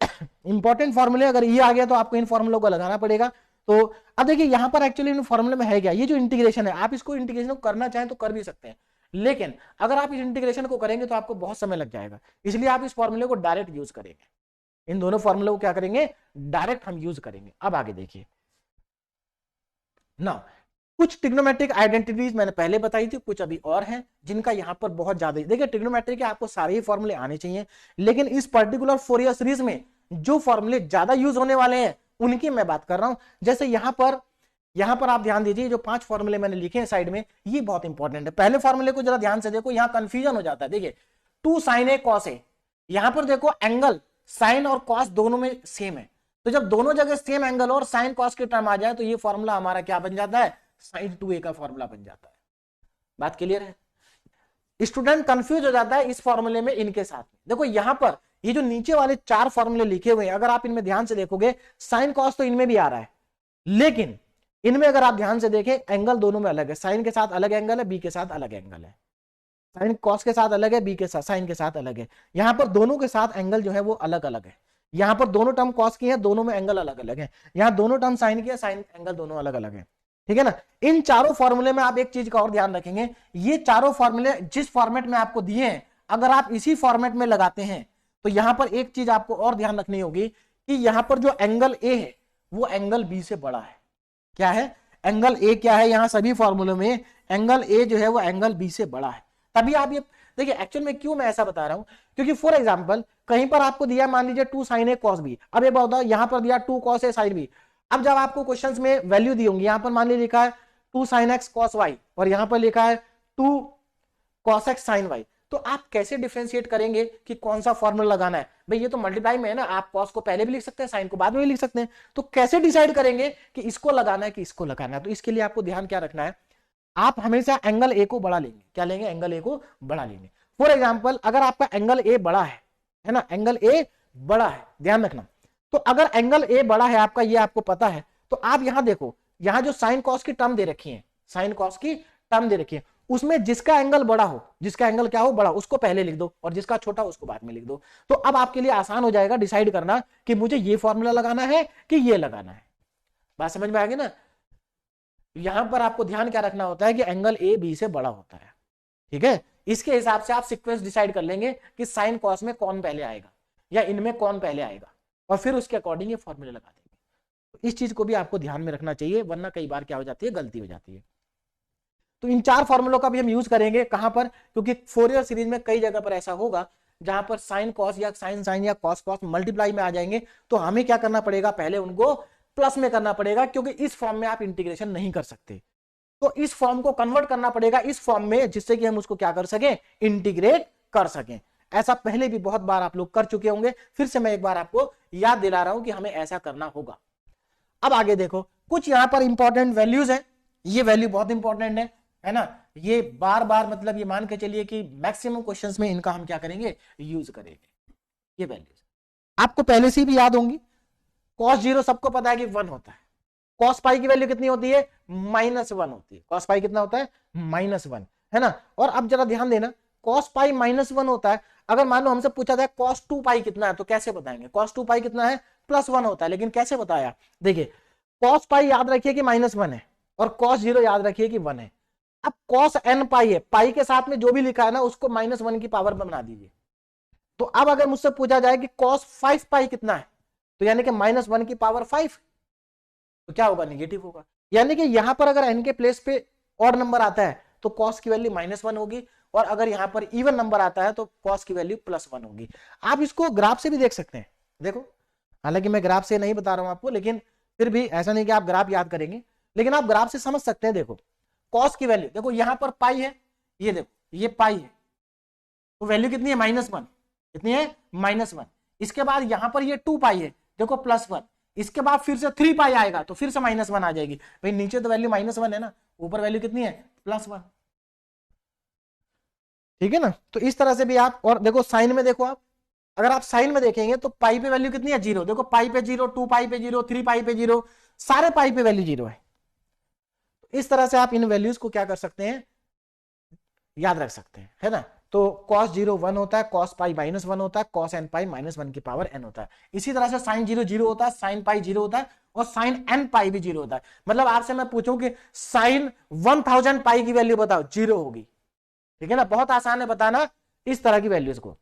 इंपॉर्टेंट फॉर्मूले, अगर e आ गया तो आपको इन फॉर्मूलों को लगाना पड़ेगा। तो अब देखिए यहां पर एक्चुअली इन फॉर्मूले में है क्या, ये जो इंटीग्रेशन है आप इसको इंटीग्रेशन को करना चाहें तो कर भी सकते हैं, लेकिन अगर आप इस इंटीग्रेशन को करेंगे तो आपको बहुत समय लग जाएगा, इसलिए आप इस फॉर्मूले को डायरेक्ट यूज करेंगे। इन दोनों फॉर्मूले को क्या करेंगे, डायरेक्ट हम यूज करेंगे। अब आगे देखिए ना, कुछ ट्रिग्नोमेट्रिक आइडेंटिटीज मैंने पहले बताई थी, कुछ अभी और हैं जिनका यहां पर बहुत ज्यादा, देखिए ट्रिग्नोमेट्री के आपको सारे ही फॉर्मूले आने चाहिए, लेकिन इस पर्टिकुलर फोरियर सीरीज में जो फॉर्मूले ज्यादा यूज होने वाले हैं उनकी मैं बात कर रहा हूं। जैसे यहां पर आप ध्यान दीजिए, जो 5 फॉर्मूले मैंने लिखे हैं साइड में, ये बहुत इंपॉर्टेंट है। पहले फॉर्मूले को जरा ध्यान से देखो, यहां कंफ्यूजन हो जाता है। देखिए 2 sin A cos A, यहां पर देखो एंगल साइन और कॉस दोनों में सेम है, तो जब दोनों जगह सेम एंगल और साइन कॉस की टर्म आ जाए तो ये फॉर्मूला हमारा क्या बन जाता है, साइन 2a का फॉर्मूला बन जाता है। बात क्लियर है? स्टूडेंट कंफ्यूज हो जाता है इस फॉर्मूले में इनके साथ। देखो यहां पर ये जो नीचे वाले 4 फॉर्मूले लिखे हुए हैं, अगर आप इनमें ध्यान से देखोगे, साइन कॉस तो इनमें भी आ रहा है, लेकिन इनमें अगर आप ध्यान से देखें एंगल दोनों में अलग है। साइन के साथ अलग एंगल है, बी के साथ अलग एंगल है। साइन कॉस के साथ अलग है, बी के साथ, साइन के साथ अलग है। यहां पर दोनों के साथ एंगल जो है वो अलग अलग है। यहां पर दोनों टर्म कॉस की है, दोनों में एंगल अलग अलग है। यहां दोनों टर्म साइन की है, साइन एंगल दोनों अलग अलग है। ठीक है ना? इन चारों फॉर्मूले में आप एक चीज का और ध्यान रखेंगे, ये चारों फॉर्मूले जिस फॉर्मेट में आपको दिए हैं, अगर आप इसी फॉर्मेट में लगाते हैं तो यहां पर एक चीज आपको और ध्यान रखनी होगी कि यहां पर जो एंगल ए है वो एंगल बी से बड़ा है। क्या है? एंगल ए क्या है? यहां सभी फॉर्मूलों में एंगल ए जो है वो एंगल बी से बड़ा है। तभी आप ये देखिए, एक्चुअल में क्यों मैं ऐसा बता रहा हूं, क्योंकि फॉर एग्जांपल कहीं पर आपको दिया मान लीजिए 2 sin a cos b, अब ये बताओ यहां पर दिया 2 cos a sin b। अब जब आपको क्वेश्चंस में वैल्यू दी होंगी, यहां पर मान लीजिए लिखा है 2 sin x cos y और यहां पर लिखा है 2 cos x sin y, तो आप कैसे डिफरेंशिएट करेंगे कि कौन सा फॉर्मूला लगाना है? भाई ये तो मल्टीप्लाई में है ना, आप cos को पहले भी लिख सकते हैं, साइन को बाद में भी लिख सकते हैं, तो कैसे डिसाइड करेंगे कि इसको लगाना है कि इसको लगाना है? तो इसके लिए आपको ध्यान क्या रखना है, आप हमेशा एंगल ए को बड़ा लेंगे। क्या लेंगे? एंगल ए को बड़ा लेंगे। फॉर एग्जाम्पल अगर आपका एंगल ए बड़ा है ना, एंगल ए बड़ा है, ध्यान रखना। तो अगर एंगल ए बड़ा है आपका, ये आपको पता है, तो आप यहां देखो, यहां जो साइन कॉस की टर्म दे रखी है, साइन कॉस की टर्म दे रखी है, उसमें जिसका एंगल बड़ा हो, जिसका एंगल क्या हो, बड़ा, उसको पहले लिख दो और जिसका छोटा उसको बाद में लिख दो। तो अब आपके लिए आसान हो जाएगा डिसाइड करना कि मुझे ये फॉर्मूला लगाना है कि ये लगाना है। बात समझ में आ गई ना? यहां पर आपको ध्यान क्या रखना होता है कि एंगल ए बी से बड़ा होता है। ठीक है? इसके हिसाब से आप सीक्वेंस डिसाइड कर लेंगे कि साइन कॉस में कौन पहले आएगा या इनमें कौन पहले आएगा, और फिर उसके अकॉर्डिंग ये फॉर्मूले लगा देंगे। तो इस चीज को भी आपको ध्यान में रखना चाहिए, वरना कई बार क्या हो जाती है, गलती हो जाती है। तो इन 4 फॉर्मूलों का भी हम यूज करेंगे कहां पर, क्योंकि फोरियर सीरीज में कई जगह पर ऐसा होगा जहां पर साइन कॉस या साइन साइन या कॉस कॉस मल्टीप्लाई में आ जाएंगे, तो हमें क्या करना पड़ेगा, पहले उनको प्लस में करना पड़ेगा, क्योंकि इस फॉर्म में आप इंटीग्रेशन नहीं कर सकते। तो इस फॉर्म को कन्वर्ट करना पड़ेगा इस फॉर्म में, जिससे कि हम उसको क्या कर सकें, इंटीग्रेट कर सकें। ऐसा पहले भी बहुत बार आप लोग कर चुके होंगे, फिर से मैं एक बार आपको याद दिला रहा हूं कि हमें ऐसा करना होगा। अब आगे देखो, कुछ यहां पर इंपॉर्टेंट वैल्यूज है, ये वैल्यू बहुत इंपॉर्टेंट है ना, ये बार बार मतलब ये मान के चलिए कि मैक्सिमम क्वेश्चंस में इनका हम क्या करेंगे, यूज करेंगे। ये वैल्यूज आपको पहले से भी याद होंगी। cos 0 सबको पता है कि 1 होता है। cos पाई की वैल्यू कितनी होती है, -1 होती है। cos पाई कितना होता है, -1, है ना। और अब जरा ध्यान देना, cos पाई -1 होता है। अगर मान लो हमसे पूछा जाए cos 2 पाई कितना है, तो कैसे बताएंगे? cos 2 पाई कितना है, +1 होता है, लेकिन कैसे बताया? देखिए, cos पाई याद रखिए कि -1 है और cos 0 याद रखिए कि 1 है। अब cos n पाई है, पाई के साथ में जो भी लिखा है ना उसको -1 की पावर बना दीजिए। तो अब अगर मुझसे पूछा जाए कि cos 5 पाई कितना है, तो यानी कि -1 की पावर 5, तो क्या होगा, निगेटिव होगा। यानी कि यहां पर अगर n के प्लेस पे ऑड नंबर आता है तो cos की वैल्यू -1 होगी, और अगर यहां पर इवन नंबर आता है तो cos की वैल्यू +1 होगी। आप इसको ग्राफ से भी देख सकते हैं। देखो, हालांकि मैं ग्राफ से नहीं बता रहा हूं आपको, लेकिन फिर भी ऐसा नहीं कि आप ग्राफ याद करेंगे, लेकिन आप ग्राफ से समझ सकते हैं। देखो, cos की वैल्यू देखो, यहां पर पाई है, ये देखो ये पाई है, तो वैल्यू कितनी है, -1, कितनी है, -1। इसके बाद यहां पर ये 2 पाई है, देखो +1। इसके बाद फिर से 3 पाई आएगा तो फिर से -1 आ जाएगी। भाई नीचे तो वैल्यू -1 है ना, ऊपर वैल्यू कितनी है, +1। ठीक है ना। तो इस तरह से भी आप, और देखो साइन में देखो, आप अगर आप साइन में देखेंगे तो पाई पे वैल्यू कितनी है, 0। देखो पाई पे 0, 2 पाई पे 0, 3 पाई पे 0, सारे पाई पे वैल्यू 0 है। इस तरह से आप इन वैल्यूज को क्या कर सकते हैं, याद रख सकते हैं, है ना। तो cos 0 1 होता है, cos पाई -1 होता है, cos n पाई -1 की पावर n होता है। इसी तरह से sin 0 0 होता है, sin पाई 0 होता है, और sin n पाई भी 0 होता है। मतलब आपसे मैं पूछूं कि sin 1000 पाई की वैल्यू बताओ, 0 होगी। ठीक है ना, बहुत आसान है बताना इस तरह की वैल्यूज को।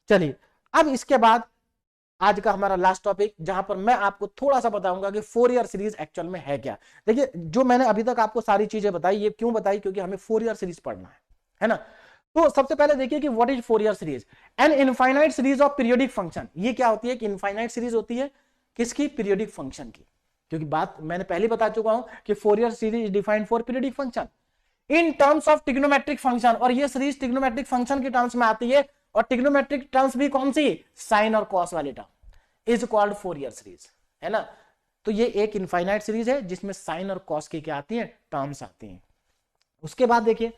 चलिए, अब इसके बाद आज का हमारा लास्ट टॉपिक, जहां पर मैं आपको थोड़ा सा बताऊंगा कि फोरियर सीरीज एक्चुअल में है क्या। देखिए, जो मैंने अभी तक आपको सारी चीजें बताई, ये क्यों बताई, क्योंकि हमें फोरियर सीरीज पढ़ना है ना। तो सबसे पहले देखिए कि what is Fourier series, an infinite series of periodic function. ये क्या होती है कि इनफाइनाइट सीरीज होती है किसकी, पीरियोडिक फंक्शन की। क्योंकि बात मैंने पहले बता चुका हूं कि Fourier series is defined for periodic function in terms of trigonometric function, और ये सीरीज ट्रिग्नोमेट्रिक फंक्शन के टर्म्स में आती है, और ट्रिग्नोमेट्रिक टर्म्स भी कौन सी, साइन और कॉस वाले term, is called Fourier series, है ना। तो ये एक इनफाइनाइट सीरीज है जिसमें साइन और कॉस की क्या आती है, टर्म्स आती हैं। उसके बाद देखिए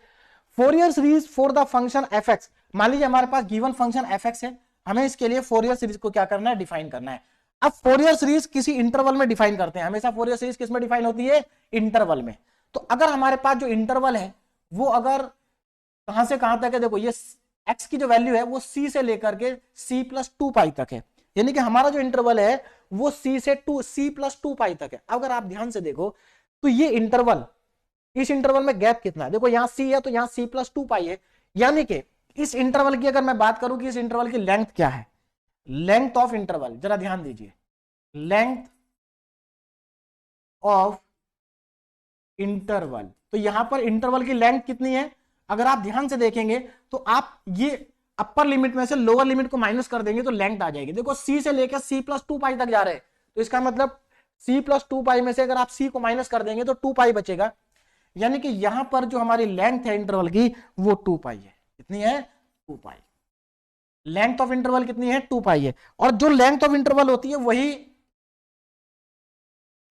Fourier series for the function F x, मान लीजिए हमारे पास गिवन फंक्शन एफ एक्स है, हमें इसके लिए फोरियर सीरीज को क्या करना है, डिफाइन करना है। अब फोरियर सीरीज किसी इंटरवल में डिफाइन करते हैं, हमेशा फोरियर सीरीज किस में डिफाइन होती है, इंटरवल में। तो अगर हमारे पास जो इंटरवल है वो अगर कहां से कहां तक है, देखो ये एक्स की जो वैल्यू है वो सी से लेकर के सी प्लस 2 पाई तक है, यानी कि हमारा जो इंटरवल है वो सी से सी प्लस 2 पाई तक है। अगर आप ध्यान से देखो तो ये इंटरवल, इस इंटरवल में गैप कितना है, देखो यहां सी है तो यहां सी प्लस 2 पाई है, यानी कि इस इंटरवल की अगर मैं बात करूं कि इस इंटरवल की लेंथ क्या है, लेंथ ऑफ इंटरवल, जरा ध्यान दीजिए, लेंथ ऑफ इंटरवल, तो यहां पर इंटरवल की लेंथ कितनी है, अगर आप ध्यान से देखेंगे तो आप ये अपर लिमिट में से लोअर लिमिट को माइनस कर देंगे तो लेंथ आ जाएगी। देखो सी से लेकर सी प्लस 2 पाई तक जा रहे हैं, तो इसका मतलब सी प्लस 2 पाई में से अगर आप सी को माइनस कर देंगे तो 2 पाई बचेगा, यानी कि यहां पर जो हमारी लेंथ है इंटरवल की वो 2 पाई है। कितनी है, 2 पाई। लेंथ ऑफ इंटरवल कितनी है, 2 पाई है। और जो लेंथ ऑफ इंटरवल होती है वही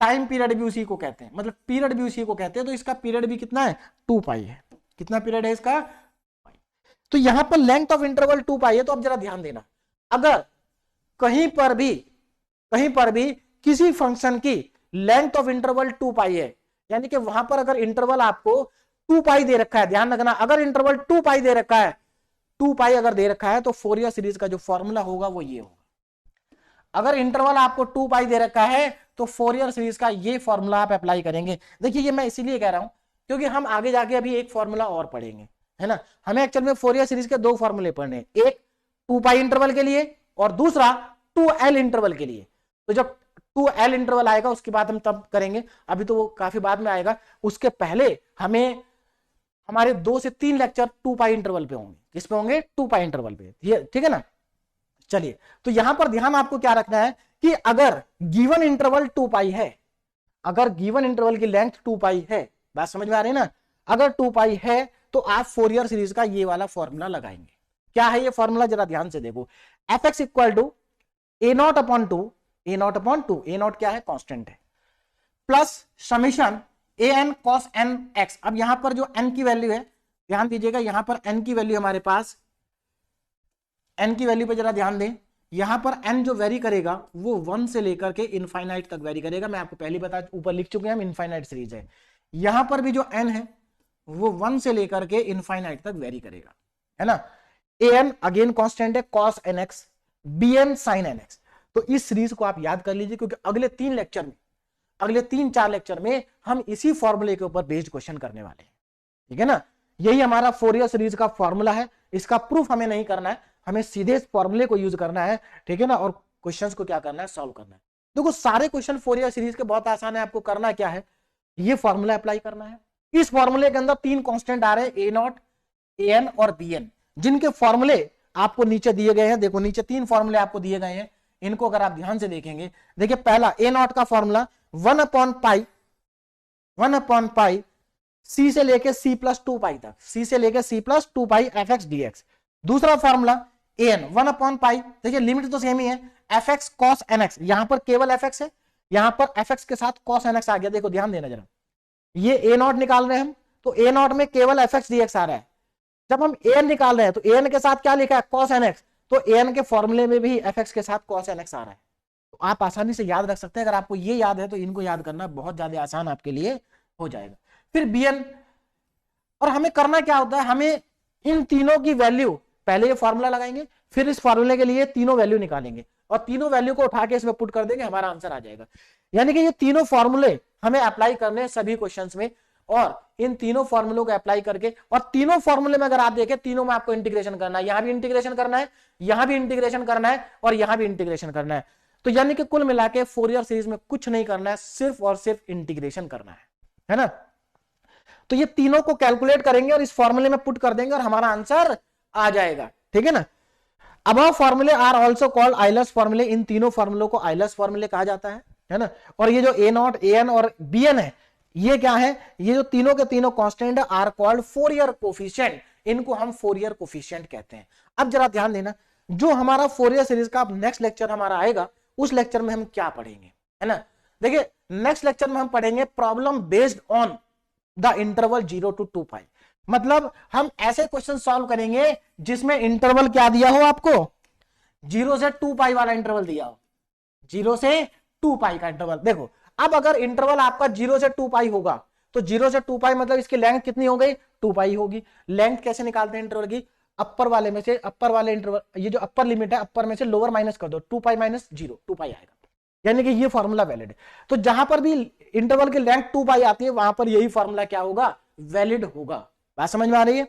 टाइम पीरियड भी उसी को कहते हैं, मतलब पीरियड भी उसी को कहते हैं, तो इसका पीरियड भी कितना है, 2 पाई है। कितना पीरियड है इसका, तो यहां पर लेंथ ऑफ इंटरवल 2 पाई है। तो अब जरा ध्यान देना, अगर कहीं पर भी किसी फंक्शन की लेंथ ऑफ इंटरवल 2 पाई है, यानी कि वहां पर अगर इंटरवल आपको 2 पाई दे रखा है, ध्यान रखना, अगर इंटरवल 2 पाई दे रखा है, 2 पाई अगर दे रखा है तो फोरियर सीरीज का जो फॉर्मूला होगा वो ये होगा। अगर इंटरवल आपको 2 पाई दे रखा है तो फोरियर सीरीज का ये फॉर्मूला आप अप्लाई करेंगे। देखिए ये मैं इसीलिए कह रहा हूं क्योंकि हम आगे जाके अभी एक फॉर्मूला और पढ़ेंगे, है ना। हमें एक्चुअल में फोरियर सीरीज के 2 फॉर्मूले पढ़ने हैं, एक 2 पाई इंटरवल के लिए और दूसरा 2L इंटरवल के लिए। तो जब 2L इंटरवल आएगा उसके बाद हम तब करेंगे, अभी तो वो काफी बाद में आएगा। उसके पहले हमें हमारे 2 से 3 लेक्चर 2 पाई इंटरवल पे होंगे। किस पे होंगे, 2 पाई इंटरवल पे, ठीक है ना। चलिए, तो यहां पर ध्यान आपको क्या रखना है कि अगर गिवन इंटरवल 2 पाई है, अगर गिवन इंटरवल की लेंथ 2 पाई है, बात समझ में आ रही है ना, अगर 2 पाई है तो आप फोरियर सीरीज का ये वाला फॉर्मूला लगाएंगे। क्या है ये फॉर्मूला, जरा ध्यान से देखो, f x equal to a naught upon two, a naught upon two, a naught क्या है, कांस्टेंट है, plus summation a n cos n x. अब यहां पर जो एन की वैल्यू है, ध्यान दीजिएगा, यहां पर एन की वैल्यू हमारे पास, एन की वैल्यू पे जरा ध्यान दें, यहां पर एन जो वेरी करेगा वो 1 से लेकर के इनफाइनाइट तक वेरी करेगा। मैं आपको पहले बता, ऊपर लिख चुके हैं हम, इनफाइनाइट सीरीज है। यहां पर भी जो एन है वो 1 से लेकर के इनफाइनाइट तक वेरी करेगा, है ना। ए एन अगेन कांस्टेंट है, cos n x, b n sine n x. तो इस सीरीज को आप याद कर लीजिए क्योंकि अगले 3 लेक्चर में, अगले 3-4 लेक्चर में हम इसी फॉर्मूले के ऊपर बेस्ड क्वेश्चन करने वाले हैं, ठीक है ना। यही हमारा फोरियर सीरीज का फॉर्मूला है, इसका प्रूफ हमें नहीं करना है, हमें सीधे इस फॉर्मूले को यूज करना है, ठीक है ना, और क्वेश्चंस को क्या करना है, सॉल्व करना है। देखो सारे क्वेश्चन फोरियर सीरीज के बहुत आसान है, आपको करना क्या है, ये फॉर्मूला अप्लाई करना है। इस फॉर्मूले के अंदर 3 कांस्टेंट आ रहे हैं, ए नॉट, ए एन और बी एन, जिनके फॉर्मूले आपको नीचे दिए गए हैं। देखो नीचे 3 फॉर्मूले आपको दिए गए हैं, इनको अगर आप ध्यान से देखेंगे, देखिए पहला ए नॉट का फॉर्मूला 1 अपॉन पाई सी से लेके सी प्लस 2 पाई तक, सी से लेके c plus 2 pi f x d x. दूसरा formula a n 1 upon pi, देखिए लिमिट तो सेम ही है, f x cos n x, यहां पर केवल एफ एक्स है, यहां पर एफ एक्स के साथ कॉस एन एक्स आ गया। देखो ध्यान देना जरा, ये ए नॉट निकाल रहे हैं हम, तो ए नॉट में केवल एफ एक्स डी एक्स आ रहा है। जब हम ए एन निकाल रहे हैं तो ए एन के साथ क्या लिखा है, कॉस एन एक्स, तो ए एन के फॉर्मूले में भी एफ एक्स के साथ कॉस एन एक्स आ रहा है। तो आप आसानी से याद रख सकते हैं, अगर आपको ये याद है तो इनको याद करना बहुत ज्यादा आसान आपके लिए हो जाएगा। फिर बी एन, और हमें करना क्या होता है, हमें इन तीनों की वैल्यू, पहले ये फॉर्मूला लगाएंगे, फिर इस फॉर्मूले के लिए तीनों वैल्यू निकालेंगे और तीनों वैल्यू को उठा के इसमें पुट कर देंगे, हमारा आंसर आ जाएगा। यानी कि ये तीनों फॉर्मूले हमें अप्लाई करने हैं सभी क्वेश्चंस में, और इन तीनों फॉर्मूलों को अप्लाई करके, और तीनों फॉर्मूले में अगर आप देखें, तीनों में आपको इंटीग्रेशन करना है, यहां भी इंटीग्रेशन करना है, यहां भी इंटीग्रेशन करना है, और यहां भी इंटीग्रेशन करना है। तो यानी कि कुल मिला के फोरियर सीरीज में कुछ नहीं करना है, सिर्फ और सिर्फ इंटीग्रेशन करना है ना। तो ये तीनों को कैलकुलेट करेंगे और इस फॉर्मूले में पुट कर देंगे और हमारा आंसर आ जाएगा, ठीक है ना। अबव फॉर्मूले आर आल्सो कॉल्ड आइलर्स फॉर्मूले, इन तीनों फॉर्मूलों को आइलर्स फॉर्मूले कहा जाता है ना। और ये जो ए नॉट, ए एन और बी एन है, ये क्या है, ये जो तीनों के तीनों constant are called Fourier coefficient, इनको हम फोरियर कोफिशिएंट कहते हैं। अब जरा ध्यान देना, जो हमारा फोरियर सीरीज का नेक्स्ट लेक्चर हमारा आएगा, उस लेक्चर में हम क्या पढ़ेंगे, है ना। देखिए नेक्स्ट लेक्चर में हम पढ़ेंगे problem based on the interval 0 to 2π। मतलब हम ऐसे क्वेश्चन सॉल्व करेंगे जिसमें इंटरवल क्या दिया हो आपको, 0 से 2π वाला इंटरवल दिया हो, 0 से 2π का इंटरवल। देखो अब अगर इंटरवल आपका 0 से 2π होगा तो 0 से 2π मतलब इसकी लेंथ कितनी हो गई, 2π होगी। लेंथ कैसे निकालते हैं इंटरवल की, अपर वाले में से, अपर वाले इंटरवल, ये जो अपर लिमिट है अपर में से लोअर माइनस कर दो, 2π माइनस 0, 2π आएगा, यानी कि ये फॉर्मूला वैलिड है। तो जहां पर भी इंटरवल की लेंथ 2π आती है वहां पर यही फॉर्मूला क्या होगा, वैलिड होगा। बात समझ में आ रही है।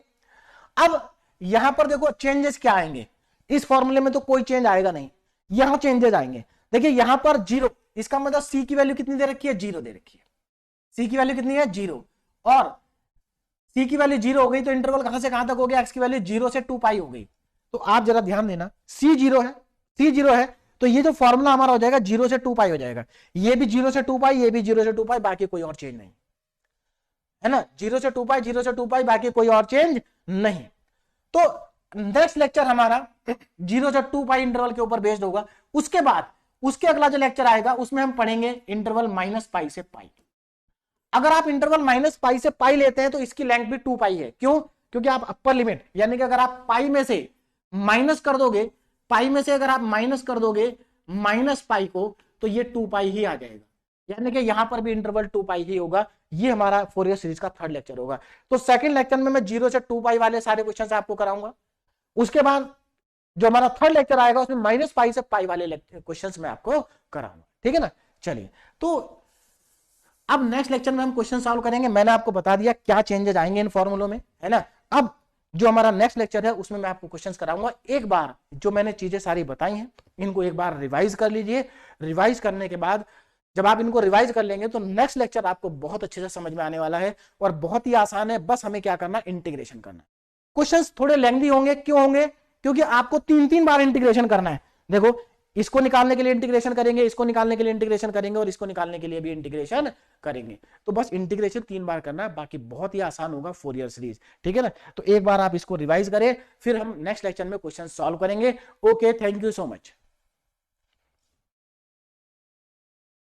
अब यहां पर देखो चेंजेस क्या आएंगे, इस फॉर्मूले में तो कोई चेंज आएगा नहीं, यहां चेंजेस आएंगे। देखिए यहां पर 0, इसका मतलब सी की वैल्यू कितनी दे रखी है, 0 दे रखी है, सी की वैल्यू कितनी है 0, और सी की वैल्यू 0 हो गई तो इंटरवल कहां से कहां तक हो गया, एक्स की वैल्यू 0 से 2π हो गई। तो आप जरा ध्यान देना, सी 0 है, सी 0 है तो ये जो फॉर्मूला हमारा हो जाएगा 0 से 2π हो जाएगा, ये भी 0 से 2π, ये भी 0 से 2π, बाकी कोई और चेंज नहीं, है ना। 0 से 2π, 0 से 2π, बाकी कोई और चेंज नहीं। तो नेक्स्ट लेक्चर हमारा 0 से 2π इंटरवल के ऊपर बेस्ड होगा। उसके बाद उसके अगला जो लेक्चर आएगा उसमें हम पढ़ेंगे इंटरवल -π से π। अगर आप इंटरवल -π से π लेते हैं तो इसकी लेंथ भी 2π है। क्यों, क्योंकि आप अपर लिमिट, यानी कि अगर आप पाई में से माइनस कर दोगे, पाई में से अगर आप माइनस कर दोगे -π को, तो ये 2π ही आ जाएगा, यानी कि यहां पर भी इंटरवल 2π ही होगा। ये हमारा फोरियर सीरीज का थर्ड लेक्चर होगा। तो सेकंड लेक्चर में मैं 0 से 2π वाले सारे क्वेश्चन आपको कराऊंगा। उसके बाद जो हमारा थर्ड लेक्चर आएगा उसमें -π से π वाले क्वेश्चंस मैं आपको कराऊंगा, ठीक है ना। चलिए तो अब नेक्स्ट लेक्चर में हम क्वेश्चन सॉल्व करेंगे। मैंने आपको बता दिया क्या चेंजेस आएंगे इन फॉर्मूलों में, है ना। अब जो हमारा नेक्स्ट लेक्चर है उसमें मैं आपको क्वेश्चंस कराऊंगा। एक बार जो मैंने चीजें सारी बताई हैं इनको एक बार रिवाइज कर लीजिए। रिवाइज करने के बाद जब आप इनको रिवाइज कर लेंगे तो नेक्स्ट लेक्चर आपको बहुत अच्छे से समझ में आने वाला है और बहुत ही आसान है। बस हमें क्या करना, इंटीग्रेशन करना। क्वेश्चंस थोड़े लेंथी होंगे, क्यों होंगे, क्योंकि आपको 3-3 बार इंटीग्रेशन करना है। देखो इसको निकालने के लिए इंटीग्रेशन करेंगे, इसको निकालने के लिए इंटीग्रेशन करेंगे और इसको निकालने के लिए भी इंटीग्रेशन करेंगे। तो बस इंटीग्रेशन 3 बार करना है, बाकी बहुत ही आसान होगा फोरियर सीरीज, ठीक है ना। तो एक बार आप इसको रिवाइज करें, फिर हम नेक्स्ट लेक्चर में क्वेश्चन सॉल्व करेंगे। Okay, thank you so much.